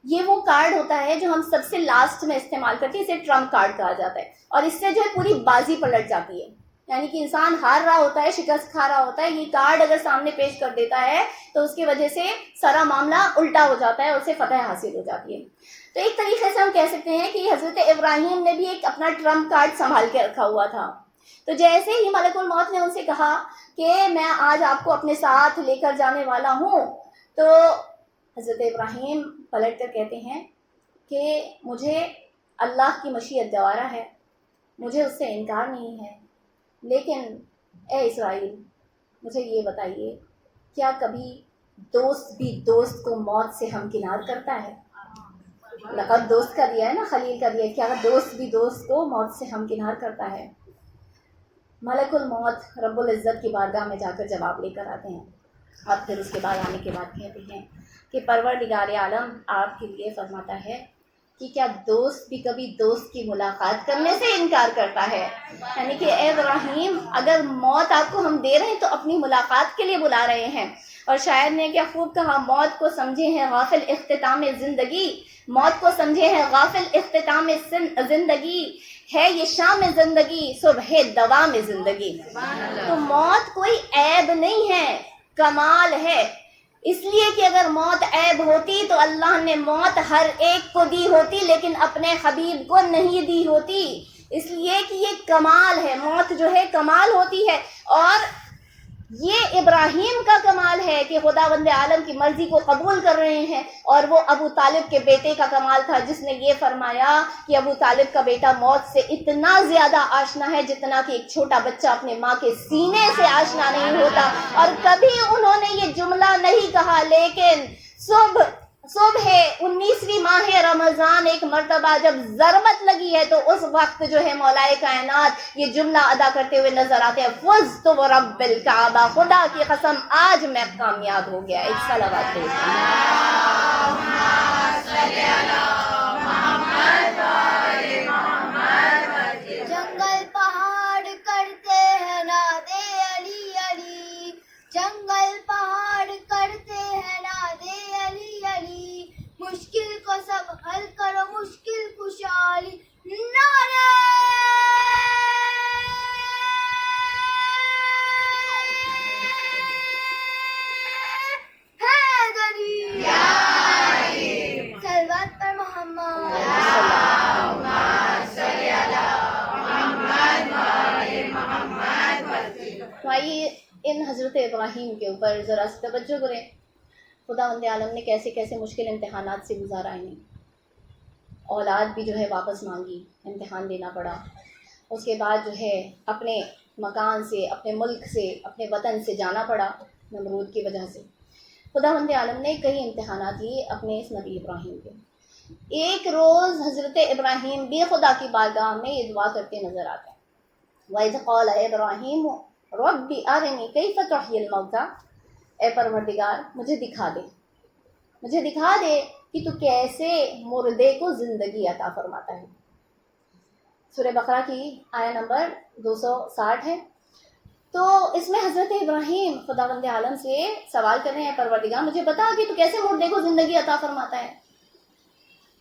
Speaker 1: یہ وہ کارڈ ہوتا ہے جو ہم سب سے لاسٹ میں استعمال کرتے ہیں، اسے ٹرمپ کارڈ کہا جاتا ہے، اور اس سے جو ہے پوری بازی پلٹ جاتی ہے۔ یعنی کہ انسان ہار رہا ہوتا ہے، شکست کھا رہا ہوتا ہے، یہ کارڈ اگر سامنے پیش کر دیتا ہے تو اس کی وجہ سے سارا معاملہ الٹا ہو جاتا ہے اور اسے فتح حاصل ہو جاتی ہے۔ تو ایک طریقے سے ہم کہہ سکتے ہیں کہ حضرت ابراہیم نے بھی ایک اپنا ٹرمپ کارڈ سنبھال کے رکھا ہوا تھا۔ تو جیسے ہی ملک الموت نے ان سے کہا کہ میں آج آپ کو اپنے ساتھ لے کر جانے والا ہوں، تو حضرت ابراہیم پلٹ کر کہتے ہیں کہ مجھے اللہ کی مشیت گوارا ہے، مجھے اس سے انکار نہیں ہے، لیکن اے اسرائیل مجھے یہ بتائیے، کیا کبھی دوست بھی دوست کو موت سے ہمکنار کرتا ہے؟ لقب دوست کا دیا ہے نا، خلیل کا دیا ہے، کیا دوست بھی دوست کو موت سے ہمکنار کرتا ہے؟ ملک الموت رب العزت کی بارگاہ میں جا کر جواب لے کر آتے ہیں، اور پھر اس کے بعد آنے کے بعد کہتے ہیں کہ پروردگار عالم آپ کے لیے فرماتا ہے کہ کیا دوست بھی کبھی دوست کی ملاقات کرنے سے انکار کرتا ہے؟ یعنی کہ اے ابراہیم، اگر موت آپ کو ہم دے رہے ہیں تو اپنی ملاقات کے لیے بلا رہے ہیں۔ اور شاعر نے کیا خوب کہا، موت کو سمجھے ہیں غافل اختتام زندگی، موت کو سمجھے ہیں غافل اختتام زندگی، ہے یہ شام زندگی صبح دوام زندگی۔ تو موت کوئی عیب نہیں ہے، کمال ہے، اس لیے کہ اگر موت عیب ہوتی تو اللہ نے موت ہر ایک کو دی ہوتی، لیکن اپنے حبیب کو نہیں دی ہوتی، اس لیے کہ یہ کمال ہے، موت جو ہے کمال ہوتی ہے۔ اور یہ ابراہیم کا کمال ہے کہ خداوند عالم کی مرضی کو قبول کر رہے ہیں، اور وہ ابو طالب کے بیٹے کا کمال تھا جس نے یہ فرمایا کہ ابو طالب کا بیٹا موت سے اتنا زیادہ آشنا ہے جتنا کہ ایک چھوٹا بچہ اپنے ماں کے سینے سے آشنا نہیں ہوتا۔ اور کبھی انہوں نے یہ جملہ نہیں کہا، لیکن صبح 19ویں ماہ رمضان ایک مرتبہ جب ضربت لگی ہے تو اس وقت جو ہے مولا کائنات یہ جملہ ادا کرتے ہوئے نظر آتے ہیں، فزت ورب الکعبہ، خدا کی قسم آج میں کامیاب ہو گیا۔ ایک صلوات
Speaker 2: جنگل پہاڑ کرتے ہیں نادے علی علی، جنگل پہاڑ کرتے ہیں نادے علی علی، مشکل کو سب حل کرو مشکل کشالی، نعرہ حیدری، صلوات پر محمد۔
Speaker 1: تو آئیے ان حضرت ابراہیم کے اوپر ذرا سی توجہ کریں، خداوند عالم نے کیسے کیسے مشکل امتحانات سے گزارا انہیں، اولاد بھی جو ہے واپس مانگی، امتحان دینا پڑا، اس کے بعد جو ہے اپنے مکان سے، اپنے ملک سے، اپنے وطن سے جانا پڑا نمرود کی وجہ سے۔ خداوند عالم نے کئی امتحانات لیے اپنے اس نبی ابراہیم کے۔ ایک روز حضرت ابراہیم بھی خدا کی بارگاہ میں یہ دعا کرتے نظر آتے ہیں، وَإِذْ قَالَ إِبْرَاهِيمُ رَبِّ أَرِنِي كَيْفَ تُحْيِي الْمَوْتَى، اے پروردگار مجھے دکھا دے کہ تو کیسے مردے کو زندگی عطا فرماتا ہے۔ سورہ بقرہ کی آیہ نمبر 260 ہے۔ تو اس میں حضرت ابراہیم خداوند عالم سے سوال کر رہے ہیں، پروردگار مجھے بتا کہ تو کیسے مردے کو زندگی عطا فرماتا ہے۔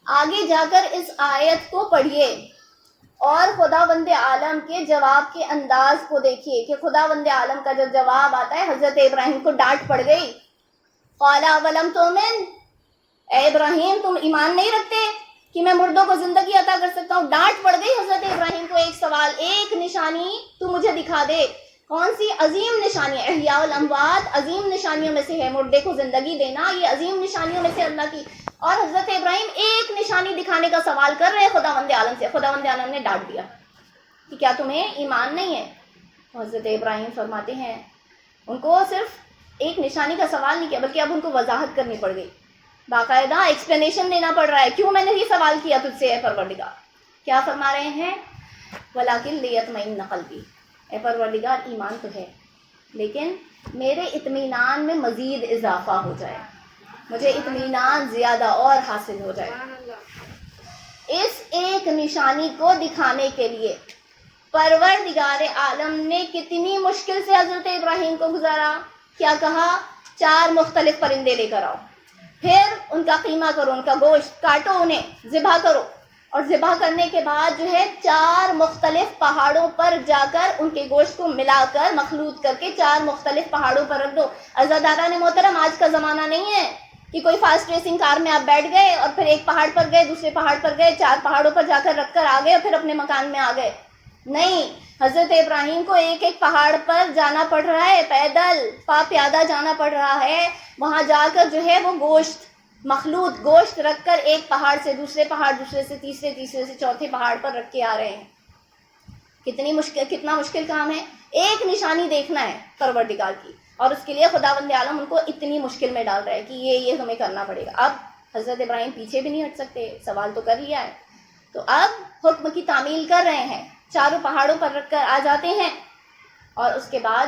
Speaker 1: آگے جا کر اس آیت کو پڑھیے اور خداوند عالم کے جواب کے انداز کو دیکھیے کہ خداوند عالم کا جب جواب آتا ہے، حضرت ابراہیم کو ڈانٹ پڑ گئی۔ قال اولم تؤمن، اے ابراہیم تم ایمان نہیں رکھتے کہ میں مردوں کو زندگی عطا کر سکتا ہوں؟ ڈانٹ پڑ گئی حضرت ابراہیم کو، ایک سوال، ایک نشانی تو مجھے دکھا دے۔ کون سی عظیم نشانی؟ احیاء الاموات عظیم نشانیوں میں سے ہے، مردے کو زندگی دینا یہ عظیم نشانیوں میں سے اللہ کی۔ اور حضرت ابراہیم ایک نشانی دکھانے کا سوال کر رہے ہیں خداوند عالم سے، خداوند عالم نے ڈانٹ دیا کہ کیا تمہیں ایمان نہیں ہے؟ حضرت ابراہیم فرماتے ہیں ان کو صرف ایک نشانی کا سوال نہیں کیا بلکہ اب ان کو وضاحت کرنی پڑ گئی، باقاعدہ ایکسپلینیشن دینا پڑ رہا ہے، کیوں میں نے یہ سوال کیا تجھ سے اے پروردگار۔ کیا فرما رہے ہیں؟ وَلَٰكِن لِيَطْمَئِنَّ قَلْبِي، اے پروردگار ایمان تو ہے لیکن میرے اطمینان میں مزید اضافہ ہو جائے، مجھے اطمینان زیادہ اور حاصل ہو جائے۔ اس ایک نشانی کو دکھانے کے لیے پروردگار عالم نے کتنی مشکل سے حضرت ابراہیم کو گزارا۔ کیا کہا؟ 4 مختلف پرندے لے کر آؤ، پھر ان کا قیمہ کرو، ان کا گوشت کاٹو، انہیں ذبح کرو، اور ذبح کرنے کے بعد جو ہے 4 مختلف پہاڑوں پر جا کر ان کے گوشت کو ملا کر مخلوط کر کے 4 مختلف پہاڑوں پر رکھ دو۔ عزاداران محترم، آج کا زمانہ نہیں ہے کہ کوئی فاسٹ ریسنگ کار میں آپ بیٹھ گئے اور پھر ایک پہاڑ پر گئے، دوسرے پہاڑ پر گئے، 4 پہاڑوں پر جا کر رکھ کر آ گئے اور پھر اپنے مکان میں آ گئے۔ نہیں، حضرت ابراہیم کو ایک ایک پہاڑ پر جانا پڑ رہا ہے، پیدل پیادہ جانا پڑ رہا ہے، وہاں جا کر جو ہے وہ گوشت مخلوط گوشت رکھ کر ایک پہاڑ سے دوسرے پہاڑ، دوسرے سے تیسرے، تیسرے سے چوتھے پہاڑ پر رکھ کے آ رہے ہیں۔ کتنا مشکل کام ہے، ایک نشانی دیکھنا ہے پروردگار کی، اور اس کے لیے خداوند عالم ان کو اتنی مشکل میں ڈال رہا ہے کہ یہ ہمیں کرنا پڑے گا۔ اب حضرت ابراہیم پیچھے بھی نہیں ہٹ سکتے، سوال تو کر لیا ہے، تو اب حکم کی تعمیل کر رہے ہیں، 4 پہاڑوں پر رکھ کر آ جاتے ہیں، اور اس کے بعد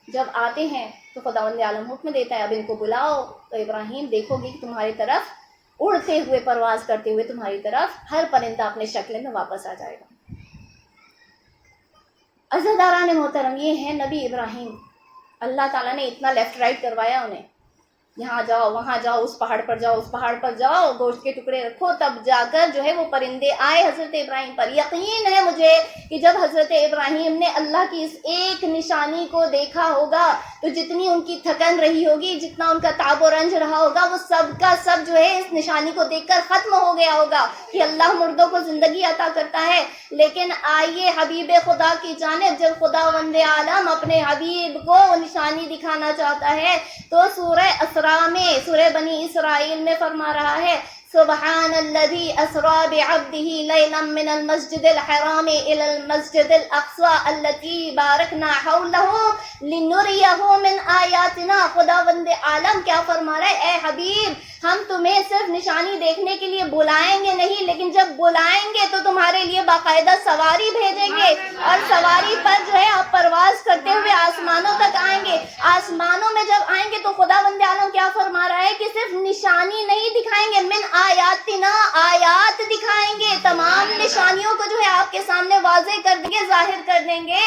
Speaker 1: جب آتے ہیں تو خداوند عالم حکم دیتا ہے اب ان کو بلاؤ۔ تو ابراہیم دیکھو گے کہ تمہاری طرف اڑتے ہوئے، پرواز کرتے ہوئے تمہاری طرف ہر پرندہ اپنے شکل میں واپس آ جائے گا۔ عزیزداران محترم، یہ ہیں نبی ابراہیم۔ اللہ تعالیٰ نے اتنا لیفٹ رائٹ کروایا انہیں، یہاں جاؤ، وہاں جاؤ، اس پہاڑ پر جاؤ، اس پہاڑ پر جاؤ، گوشت کے ٹکڑے رکھو، تب جا کر جو ہے وہ پرندے آئے حضرت ابراہیم پر۔ یقین ہے مجھے کہ جب حضرت ابراہیم نے اللہ کی اس ایک نشانی کو دیکھا ہوگا تو جتنی ان کی تھکن رہی ہوگی، جتنا ان کا تعب و رنج رہا ہوگا، وہ سب کا سب جو ہے اس نشانی کو دیکھ کر ختم ہو گیا ہوگا کہ اللہ مردوں کو زندگی عطا کرتا ہے۔ لیکن آئیے حبیب خدا کی جانب، جب خداوند عالم اپنے حبیب کو نشانی دکھانا چاہتا ہے تو سورہ اسراء میں، سورہ بنی اسرائیل میں فرما رہا ہے سبحان الذي اسرى بعبده ليلا من المسجد الحرام الى المسجد الاقصى الذي باركنا حوله لنريه من آیاتنا۔ خداوند عالم کیا فرما رہا ہے؟ اے حبیب، ہم تمہیں صرف نشانی دیکھنے کے لیے بلائیں گے نہیں، لیکن جب بلائیں گے تو تمہارے لیے باقاعدہ سواری بھیجیں گے، اور سواری پر جو ہے آپ پرواز کرتے ہوئے آسمانوں تک آئیں گے۔ آسمانوں میں جب آئیں گے تو خداوند عالم کیا فرما رہا ہے کہ صرف نشانی نہیں دکھائیں گے، من آیاتنا، آیات دکھائیں گے، تمام نشانیوں کو جو ہے آپ کے سامنے واضح کر دیں گے، ظاہر کر دیں گے۔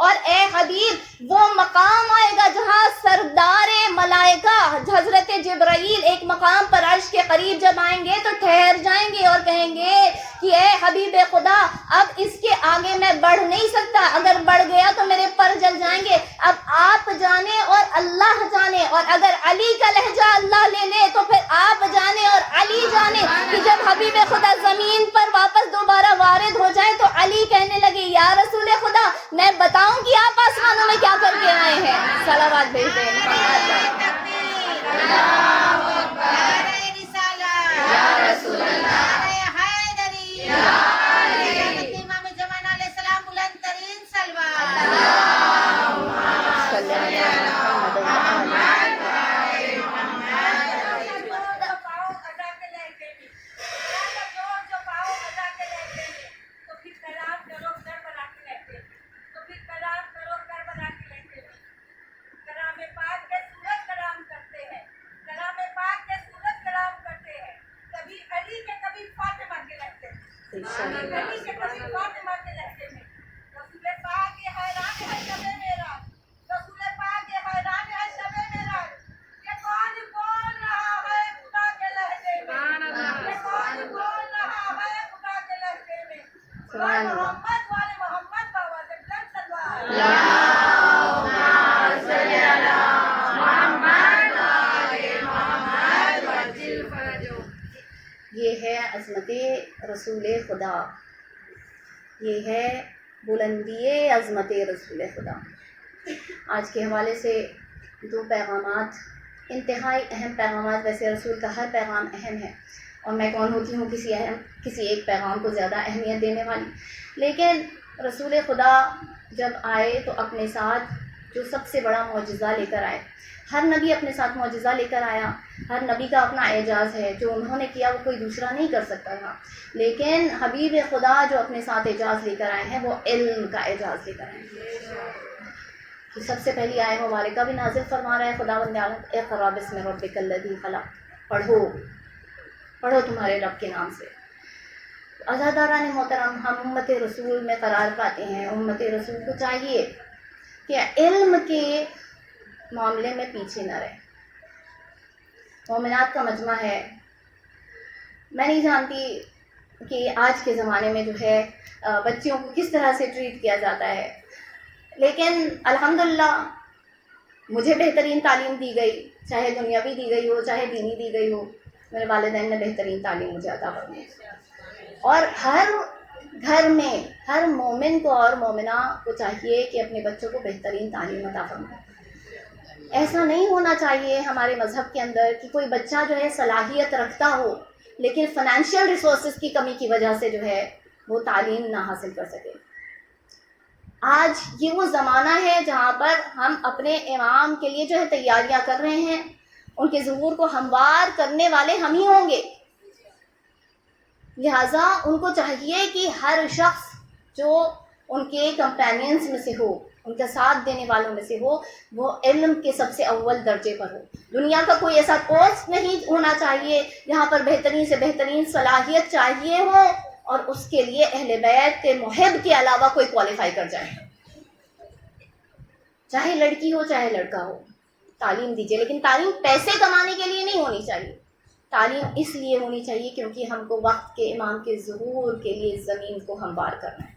Speaker 1: اور اے حبیب، وہ مقام آئے گا جہاں سردار ملائکہ حضرت جبرائیل ایک مقام پر عرش کے قریب جب آئیں گے تو ٹھہر جائیں گے اور کہیں گے کہ اے حبیب خدا، اب اس کے آگے میں بڑھ نہیں سکتا، اگر بڑھ گیا تو میرے پر جل جائیں گے، اب آپ جانے اور اللہ جانے، اور اگر علی کا لہجہ اللہ لے لے تو پھر آپ جانے اور علی جانے کہ جب حبیب خدا زمین پر واپس دوبارہ وارد ہو جائے تو علی کہنے لگے یا رسول خدا، میں بتاؤں کہ آپ آسمانوں میں کیا کر کے آئے ہیں؟ صلوات بھیج دیں یہ ہے عظمت رسول خدا، یہ ہے بلندی عظمت رسول خدا۔ آج کے حوالے سے دو پیغامات، انتہائی اہم پیغامات، ویسے رسول کا ہر پیغام اہم ہے اور میں کون ہوتی ہوں کسی ایک پیغام کو زیادہ اہمیت دینے والی، لیکن رسول خدا جب آئے تو اپنے ساتھ جو سب سے بڑا معجزہ لے کر آئے۔ ہر نبی اپنے ساتھ معجزہ لے کر آیا، ہر نبی کا اپنا اعجاز ہے، جو انہوں نے کیا وہ کوئی دوسرا نہیں کر سکتا تھا، لیکن حبیب خدا جو اپنے ساتھ اعجاز لے کر آئے ہیں وہ علم کا اعجاز لے کر آئے ہیں۔ تو سب سے پہلی آیت مبارکہ بھی نازل فرما رہا ہے خداوند عالم، اقرأ بسم ربک الذی خلق، پڑھو تمہارے رب کے نام سے۔ عزاداران محترم، ہم امت رسول میں قرار پاتے ہیں، امت رسول کو چاہیے کہ علم کے معاملے میں پیچھے نہ رہے۔ مومنات کا مجمع ہے، میں نہیں جانتی کہ آج کے زمانے میں جو ہے بچیوں کو کس طرح سے ٹریٹ کیا جاتا ہے، لیکن الحمدللہ مجھے بہترین تعلیم دی گئی، چاہے دنیاوی دی گئی ہو چاہے دینی دی گئی ہو، میرے والدین نے بہترین تعلیم مجھے عطا فرمائی، اور ہر گھر میں ہر مومن کو اور مومنہ کو چاہیے کہ اپنے بچوں کو بہترین تعلیم عطا فرمائے۔ ایسا نہیں ہونا چاہیے ہمارے مذہب کے اندر کہ کوئی بچہ جو ہے صلاحیت رکھتا ہو لیکن فائنینشیل ریسورسز کی کمی کی وجہ سے جو ہے وہ تعلیم نہ حاصل کر سکے۔ آج یہ وہ زمانہ ہے جہاں پر ہم اپنے امام کے لیے جو ہے تیاریاں کر رہے ہیں، ان کے ظہور کو ہموار کرنے والے ہم ہی ہوں گے، لہٰذا ان کو چاہیے کہ ہر شخص جو ان کے کمپینینز میں سے ہو، ان کا ساتھ دینے والوں میں سے ہو، وہ علم کے سب سے اول درجے پر ہو۔ دنیا کا کوئی ایسا کورس نہیں ہونا چاہیے جہاں پر بہترین سے بہترین صلاحیت چاہیے ہو اور اس کے لیے اہل بیت کے محب کے علاوہ کوئی کوالیفائی کر جائے۔ چاہے لڑکی ہو چاہے لڑکا ہو، تعلیم دیجیے، لیکن تعلیم پیسے کمانے کے لیے نہیں ہونی چاہیے، تعلیم اس لیے ہونی چاہیے کیونکہ ہم کو وقت کے امام کے ظہور کے لیے زمین کو ہموار کرنا ہے،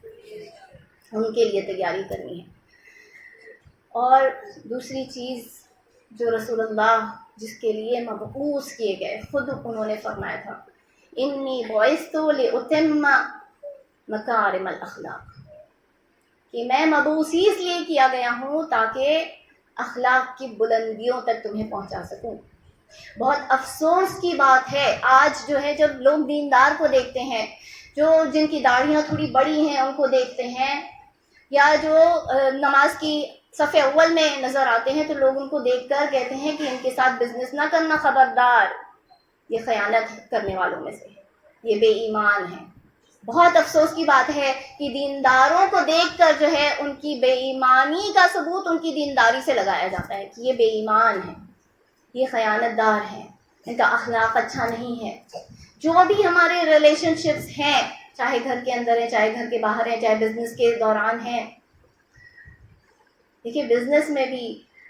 Speaker 1: ان کے لیے تیاری کرنی ہے۔ اور دوسری چیز جو رسول اللہ جس کے لیے مبعوث کیے گئے، خود انہوں نے فرمایا تھا، انی بعثت لأتم مکارم الاخلاق، کہ میں مبعوث اس لیے کیا گیا ہوں تاکہ اخلاق کی بلندیوں تک تمہیں پہنچا سکوں۔ بہت افسوس کی بات ہے آج جو ہے جب لوگ دیندار کو دیکھتے ہیں، جو جن کی داڑھیاں تھوڑی بڑی ہیں ان کو دیکھتے ہیں، یا جو نماز کی صف اول میں نظر آتے ہیں، تو لوگ ان کو دیکھ کر کہتے ہیں کہ ان کے ساتھ بزنس نہ کرنا، خبردار، یہ خیانت کرنے والوں میں سے، یہ بے ایمان ہیں۔ بہت افسوس کی بات ہے کہ دینداروں کو دیکھ کر جو ہے ان کی بے ایمانی کا ثبوت ان کی دینداری سے لگایا جاتا ہے کہ یہ بے ایمان ہیں، یہ خیانت دار ہیں، ان کا اخلاق اچھا نہیں ہے۔ جو بھی ہمارے ریلیشن شپس ہیں، چاہے گھر کے اندر ہیں چاہے گھر کے باہر ہیں، چاہے بزنس کے دوران ہیں، دیکھیے بزنس میں بھی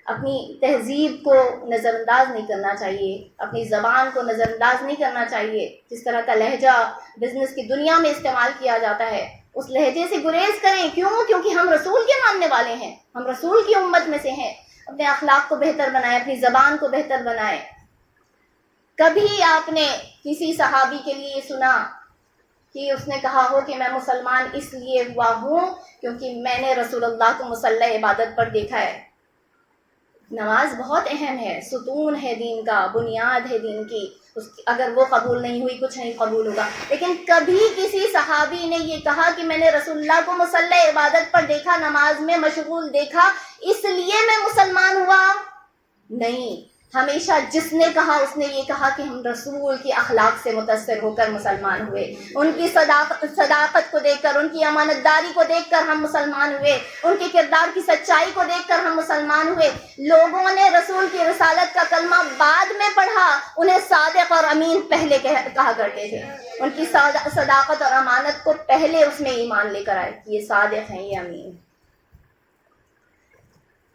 Speaker 1: اپنی تہذیب کو نظر انداز نہیں کرنا چاہیے، اپنی زبان کو نظر انداز نہیں کرنا چاہیے۔ جس طرح کا لہجہ بزنس کی دنیا میں استعمال کیا جاتا ہے اس لہجے سے گریز کریں۔ کیونکہ ہم رسول کے ماننے والے ہیں، ہم رسول کی امت میں سے ہیں۔ اپنے اخلاق کو بہتر بنائیں، اپنی زبان کو بہتر بنائیں۔ کبھی آپ نے کسی صحابی کے لیے سنا کہ اس نے کہا ہو کہ میں مسلمان اس لیے ہوا ہوں کیونکہ میں نے رسول اللہ کو مصلی عبادت پر دیکھا ہے؟ نماز بہت اہم ہے، ستون ہے دین کا، بنیاد ہے دین کی، اگر وہ قبول نہیں ہوئی کچھ نہیں قبول ہوگا۔ لیکن کبھی کسی صحابی نے یہ کہا کہ میں نے رسول اللہ کو مصلی عبادت پر دیکھا، نماز میں مشغول دیکھا، اس لیے میں مسلمان ہوا؟ نہیں، ہمیشہ جس نے کہا اس نے یہ کہا کہ ہم رسول کی اخلاق سے متاثر ہو کر مسلمان ہوئے، ان کی صداقت کو دیکھ کر، ان کی امانت داری کو دیکھ کر ہم مسلمان ہوئے، ان کے کردار کی سچائی کو دیکھ کر ہم مسلمان ہوئے۔ لوگوں نے رسول کی رسالت کا کلمہ بعد میں پڑھا، انہیں صادق اور امین پہلے کہا کرتے تھے، ان کی صداقت اور امانت کو پہلے اس میں ایمان لے کر آئے کہ یہ صادق ہیں، یہ امین۔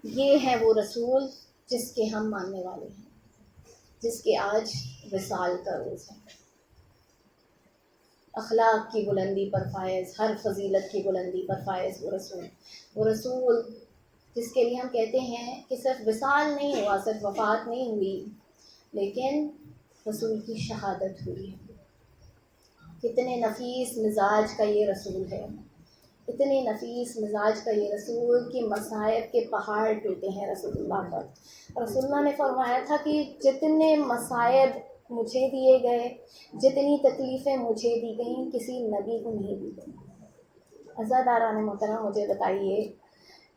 Speaker 1: یہ ہے وہ رسول جس کے ہم ماننے والے ہیں، جس کے آج وصال کا روز ہے۔ اخلاق کی بلندی پر فائز، ہر فضیلت کی بلندی پر فائز وہ رسول جس کے لیے ہم کہتے ہیں کہ صرف وصال نہیں ہوا، صرف وفات نہیں ہوئی، لیکن رسول کی شہادت ہوئی ہے۔ کتنے نفیس مزاج کا یہ رسول ہے، اتنے نفیس مزاج کا یہ رسول کہ مصائب کے پہاڑ ٹوٹے ہیں رسول اللہ پر۔ رسول اللہ نے فرمایا تھا کہ جتنے مصائب مجھے دیے گئے، جتنی تکلیفیں مجھے دی گئیں، کسی نبی کو نہیں دی گئیں۔ عزاداران محترم، مجھے بتائیے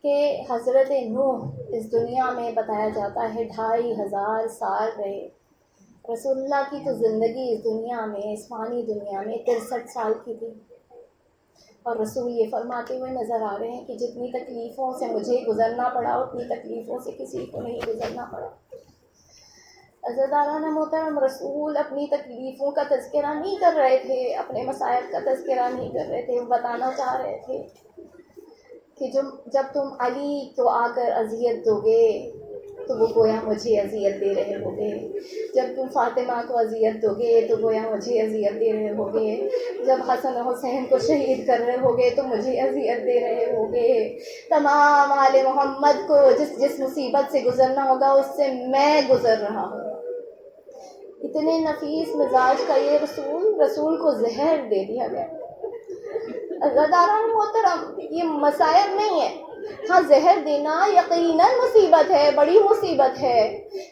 Speaker 1: کہ حضرت نوح اس دنیا میں بتایا جاتا ہے 2500 سال رہے۔ رسول اللہ کی تو زندگی اس دنیا میں، اس فانی دنیا میں 63 سال کی تھی، اور رسول یہ فرماتے ہوئے نظر آ رہے ہیں کہ جتنی تکلیفوں سے مجھے گزرنا پڑا اتنی تکلیفوں سے کسی کو نہیں گزرنا پڑا۔ عزاداران محترم، رسول اپنی تکلیفوں کا تذکرہ نہیں کر رہے تھے، اپنے مصائب کا تذکرہ نہیں کر رہے تھے، وہ بتانا چاہ رہے تھے کہ جب تم علی کو آ کر اذیت دو گے تو وہ گویا مجھے اذیت دے رہے ہوگے، جب تم فاطمہ کو اذیت دو گے تو گویا مجھے اذیت دے رہے ہوگے، جب حسن و حسین کو شہید کر رہے ہوگے تو مجھے اذیت دے رہے ہوگے۔ تمام آل محمد کو جس مصیبت سے گزرنا ہوگا اس سے میں گزر رہا ہوں۔ اتنے نفیس مزاج کا یہ رسول کو زہر دے دیا گیا۔ عزاداران محترم، یہ مصائب نہیں ہے، ہاں زہر دینا یقیناً مصیبت ہے، بڑی مصیبت ہے،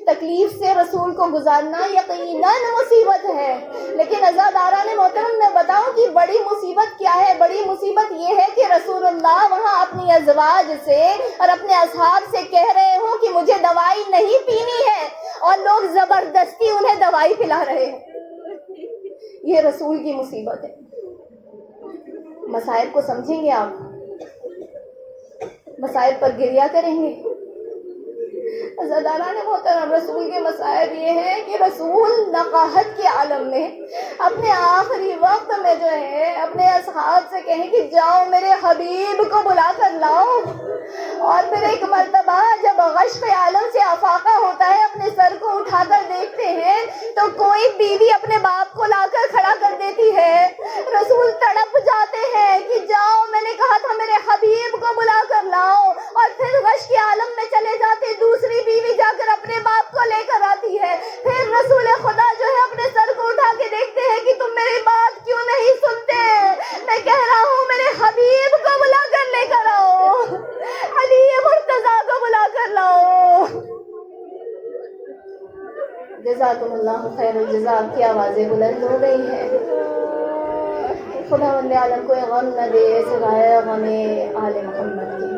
Speaker 1: تکلیف سے رسول کو گزارنا یقیناً مصیبت ہے، لیکن عزاداران محترم میں بتاؤں کہ بڑی مصیبت کیا ہے؟ بڑی مصیبت یہ ہے کہ رسول اللہ وہاں اپنی ازواج سے اور اپنے اصحاب سے کہہ رہے ہوں کہ مجھے دوائی نہیں پینی ہے، اور لوگ زبردستی انہیں دوائی پلا رہے ہیں۔ یہ رسول کی مصیبت ہے۔ مصائب کو سمجھیں گے آپ؟ مصائب پر گریہ کریں گے؟ عزاداران محترم، رسول کے مصائب یہ ہیں کہ رسول نقاہت کے عالم میں اپنے آخری وقت میں جو ہے اپنے اصحاب سے کہیں کہ جاؤ میرے حبیب کو بلا کر لاؤ، اور پھر ایک مرتبہ جب غشق عالم سے افاقہ ہوتا ہے، اپنے سر کو اٹھا کر دیکھتے ہیں تو کوئی بیوی اپنے باپ کو لا کر کھڑا کر دیتی ہے۔ رسول تڑپ جاتے ہیں کہ جاؤ، میں نے کہا تھا میرے حبیب کو بلا کر لاؤ، اور پھر غشق عالم میں چلے جاتے، دوسری بیوی جا کر اپنے باپ کو لے کر آتی ہے۔ پھر رسول خدا جو ہے اپنے سر کو اٹھا کے دیکھتے ہیں کہ تم میری بات کیوں نہیں سنتے؟ میں کہہ رہا ہوں میرے حبیب کو بلا کر لے کر آؤ، علی مرتضیٰ کو بلا کر لاؤ۔ جزاکم اللہ خیر الجزا کی آوازیں بلند ہو گئی ہیں۔ خداوند عالم کوئی غم نہ دے سوائے غم آل محمد کی،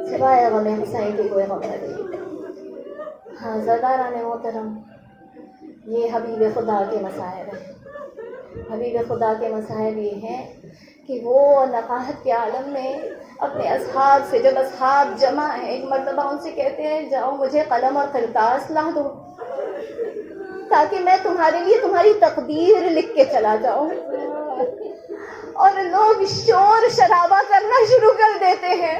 Speaker 1: سوائے غم حسین کی کوئی غم نہ دے۔ ہاں عزاداران محترم، یہ حبیب خدا کے مصائب ہیں۔ حبیب خدا کے مصائب یہ ہیں کہ وہ نقاہت کے عالم میں اپنے اصحاب سے، جب اصحاب جمع ہیں، ایک مرتبہ ان سے کہتے ہیں جاؤ مجھے قلم اور کرتاس لا دو تاکہ میں تمہارے لیے تمہاری تقدیر لکھ کے چلا جاؤں، اور لوگ شور شرابہ کرنا شروع کر دیتے ہیں۔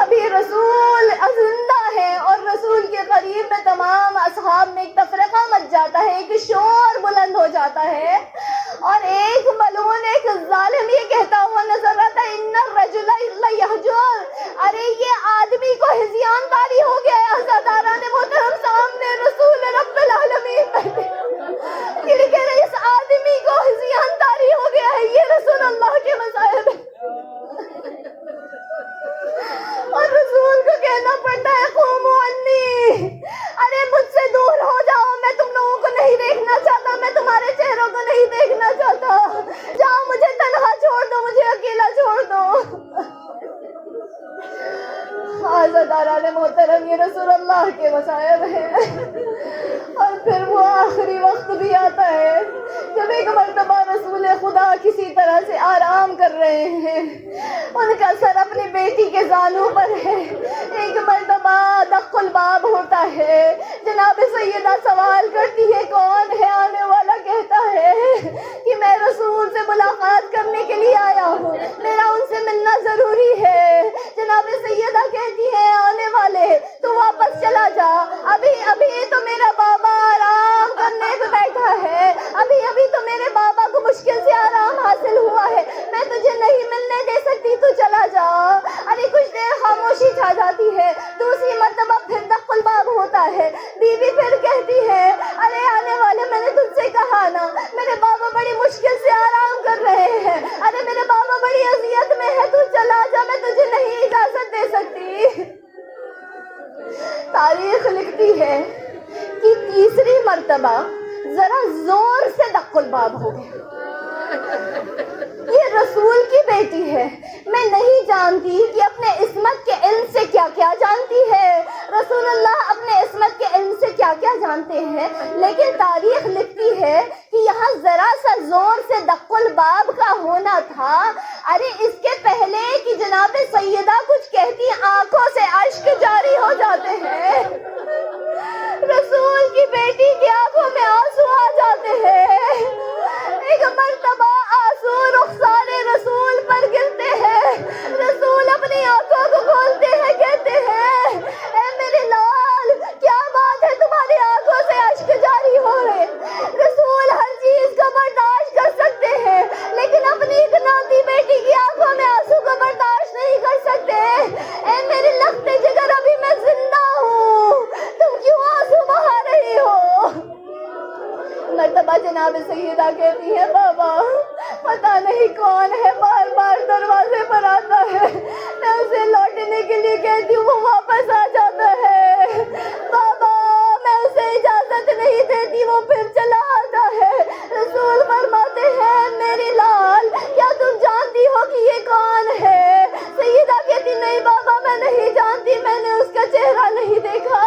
Speaker 1: ابھی رسول زندہ ہے اور رسول کے قریب میں تمام اصحاب میں ایک تفرقہ مچ جاتا ہے، ایک شور بلند ہو جاتا ہے، اور ایک ملعون، ایک ظالم یہ کہتا ہوا نظر آتا ہے ان الرجل لیہجر، ارے یہ آدمی کو ہذیان طاری ہو گیا ہے۔ عزاداران محترم، سامنے رسول رب العالمین بیٹھے یہ کہہ رہے اس آدمی کو ہذیان طاری ہو گیا ہے، یہ رسول اللہ کے مصائب ہے، اور رسول کو کہنا پڑتا ہے قوموا عنی، ارے مجھ سے دور ہو جاؤ، میں تم لوگوں کو نہیں دیکھنا چاہتا، میں تمہارے چہروں کو نہیں دیکھنا چاہتا، جاؤ مجھے تنہا چھوڑ دو، مجھے اکیلا چھوڑ دو۔ عزاداران محترم، یہ رسول اللہ کے مصائب ہیں۔ اور پھر وہ آخری وقت بھی آتا ہے جب ایک مرتبہ رسول خدا کسی طرح سے آرام کر رہے ہیں، ان کا سر اپنی بیٹی کے زانوں پر ہے، ایک مرتبہ دق الباب ہوتا ہے، جناب سیدہ سوال کرتی ہے کون ہے؟ آنے والا کہتا ہے کہ میں رسول سے ملاقات کرنے کے لیے آیا ہوں، میرا ان سے ملنا ضروری ہے۔ جناب سیدہ کہتی ہے آنے والے تو واپس چلا جا، ابھی تو میرا بابا آرام کرنے کو بیٹھا ہے، ابھی تو میرے بابا کو مشکل سے خاموشی چھا جاتی ہے. دوسری مرتبہ پھر دق الباب ہوتا ہے. بیوی پھر کہتی ہے ارے آنے والے میں نے تجھ سے کہا نا, میرے بابا بڑی مشکل سے آرام کر رہے ہیں, ارے میرے بابا بڑی اذیت میں ہے, تو چلا جا, میں تجھے نہیں اجازت دے سکتی. تاریخ لکھتی ہے کہ تیسری مرتبہ ذرا زور سے دق الباب ہو گیا. یہ رسول کی بیٹی ہے, میں نہیں جانتی کہ اپنے عصمت کے علم سے کیا کیا جانتی ہے, رسول اللہ اپنے عصمت کے علم سے کیا کیا جانتے ہیں, لیکن تاریخ لکھتی ہے کہ یہاں ذرا سا زور سے دق الباب کا ہونا تھا. ارے اس کے پہلے کہ جناب سیدہ کچھ کہتی آنکھوں سے اشک جاری ہو جاتے ہیں. رسول کی بیٹی کی آنکھوں میں آنسو آ جاتے ہیں. ایک مرتبہ آنسو رخسار رسول پر گرتے ہیں. رسول اپنی آنکھوں کو کھولتے ہیں, کہتے ہیں اے میرے لال کیا بات ہے, تمہاری آنکھوں سے اشک جاری ہو رہے. رسول ہر چیز کو برداشت کر سکتے ہیں, لیکن اپنی اکناتی بیٹی کی آنکھوں میں آنسو کو برداشت نہیں کر سکتے. اے میرے لختے جگر ابھی میں زندہ ہوں, تم کیوں آنسو بہا رہی ہو. مرتبہ جناب سیدہ کہتی ہے بابا پتہ نہیں کون ہے, بار بار دروازے پر آتا ہے, میں اسے لوٹنے کے لیے کہتی ہوں وہ واپس آ جاتا ہے. بابا میں اسے اجازت نہیں دیتی, وہ پھر چلا آتا ہے. رسول فرماتے ہیں میری لال کیا تم جانتی ہو کہ یہ کون ہے. سیدہ کہتی نہیں بابا میں نہیں جانتی, میں نے اس کا چہرہ نہیں دیکھا.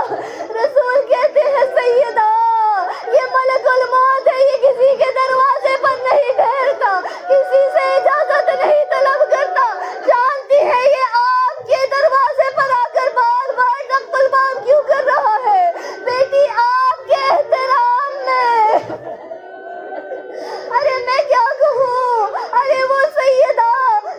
Speaker 1: رسول کہتے ہیں سیدہ یہ ملک الموت ہے, یہ کسی کے دروازے پر نہیں ٹھہرتا, کسی سے اجازت نہیں طلب کرتا. جانتی ہے یہ آپ کے دروازے پر آ کر بار بار دق الباب کیوں کر رہا ہے. بیٹی آپ کے احترام میں. ارے میں کیا کہوں, ارے وہ سیدہ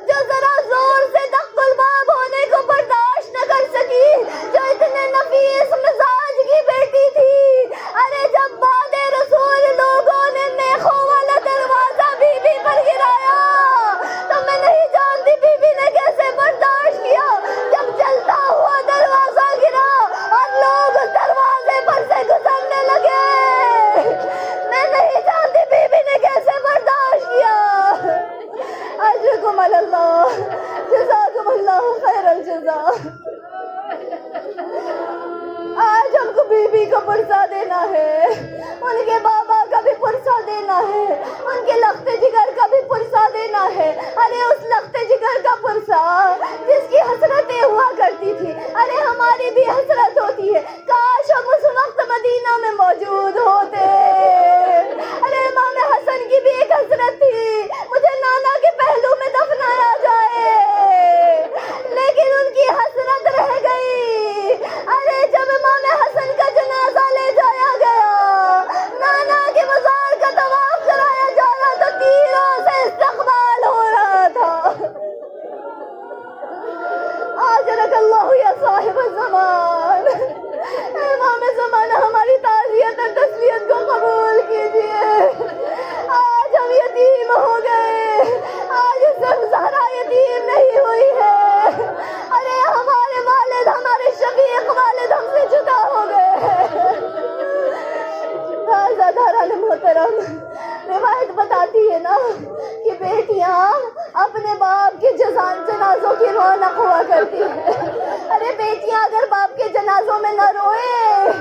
Speaker 1: جو ذرا زور سے دق الباب ہونے کو برداشت نہ کر سکی, جو اتنے نفیس مزاج کی بیٹی تھی. ارے جب بعد رسول لوگوں نے میخوں والا دروازہ بی بی پر گرایا تو میں نہیں جانتی بی بی نے کیسے برداشت کیا. جب چلتا ہوا دروازہ گرا اور لوگ اس دروازے پر سے گزرنے لگے, میں نہیں جانتی بی بی نے کیسے برداشت کیا. اجرکم اللہ, جزاکم اللہ خیر الجزا. آج ہم کو بیوی کو پرسہ دینا ہے, ان کے بابا کا بھی پرسہ دینا ہے, ان کے لخت جگر کا بھی پرسہ دینا ہے. ارے اس لخت جگر کا پرسہ جس کی حسرتیں ہوا کرتی تھی, ارے ہماری بھی حسرت ہوتی ہے, کاش ہم اس وقت مدینہ میں موجود ہوتے. ارے امام حسن کی بھی ایک حسرت تھی, مجھے نانا کے پہلو میں دفنایا جائے, لیکن ان کی حسرت رہ گئی. ارے جب امام حسن کا جنازہ لے جایا گیا, نانا کے مزار کا طواف کرایا جا رہا تو تیروں سے استقبال ہو رہا تھا. آجرک اللہ یا صاحب الزمان, امام زمانہ ہماری تعزیت اور تسلیت کو قبول کیجیے. آج ہم یتیم ہو گئے, آج زہرا یتیم نہیں ہوئی ہے. ارے ہمارے والد, ہمارے شفیق والد ہم سے جدا ہو گئے. دارال محترم, روایت بتاتی ہے نا کہ بیٹیاں اپنے باپ کے جنازوں کی رونق ہوا کرتی ہے. ارے بیٹیاں اگر باپ کے جنازوں میں نہ روئے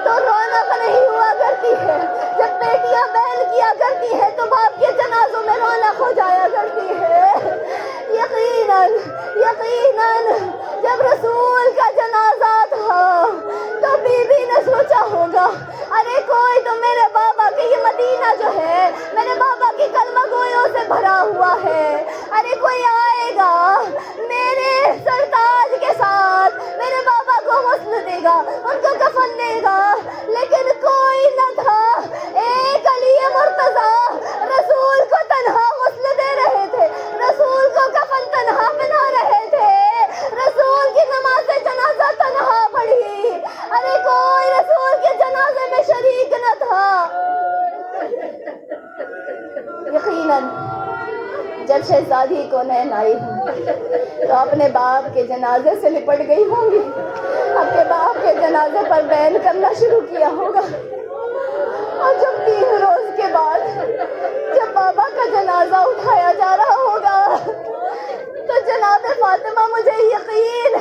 Speaker 1: تو رونق نہیں ہوا کرتی ہے. جب بیٹیاں بہن کیا کرتی ہے تو باپ کے جنازوں میں رونق ہو جایا کرتی ہے. یقیناً یقیناً جب رسول کا جنازہ تھا تو بی بی نے سوچا ہوگا ارے کوئی تو میرے بابا کے, یہ مدینہ جو ہے میرے بابا کی کلمہ گویوں سے بھرا ہوا ہے, ارے کوئی آئے گا میرے سرتاج کے ساتھ میرے بابا کو غسل دے گا, ان کو کفن دے گا. لیکن کوئی نہ تھا. ایک علی مرتضیٰ رسول کو تنہا غسل دے رہے تھے, رسول کو کفن تنہا پہنا رہے تھے, رسول کی نماز جنازہ تنہا پڑھی. ارے کوئی رسول کے جنازے میں شریک نہ تھا. یقیناً جب شہزادی کو نین آئی تو اپنے باپ کے جنازے سے لپٹ گئی ہوں گی، اپنے باپ کے جنازے پر بین کرنا شروع کیا ہوگا، اور جب 3 روز کے بعد جب بابا کا جنازہ اٹھایا جا رہا ہوگا تو جناب فاطمہ مجھے یقین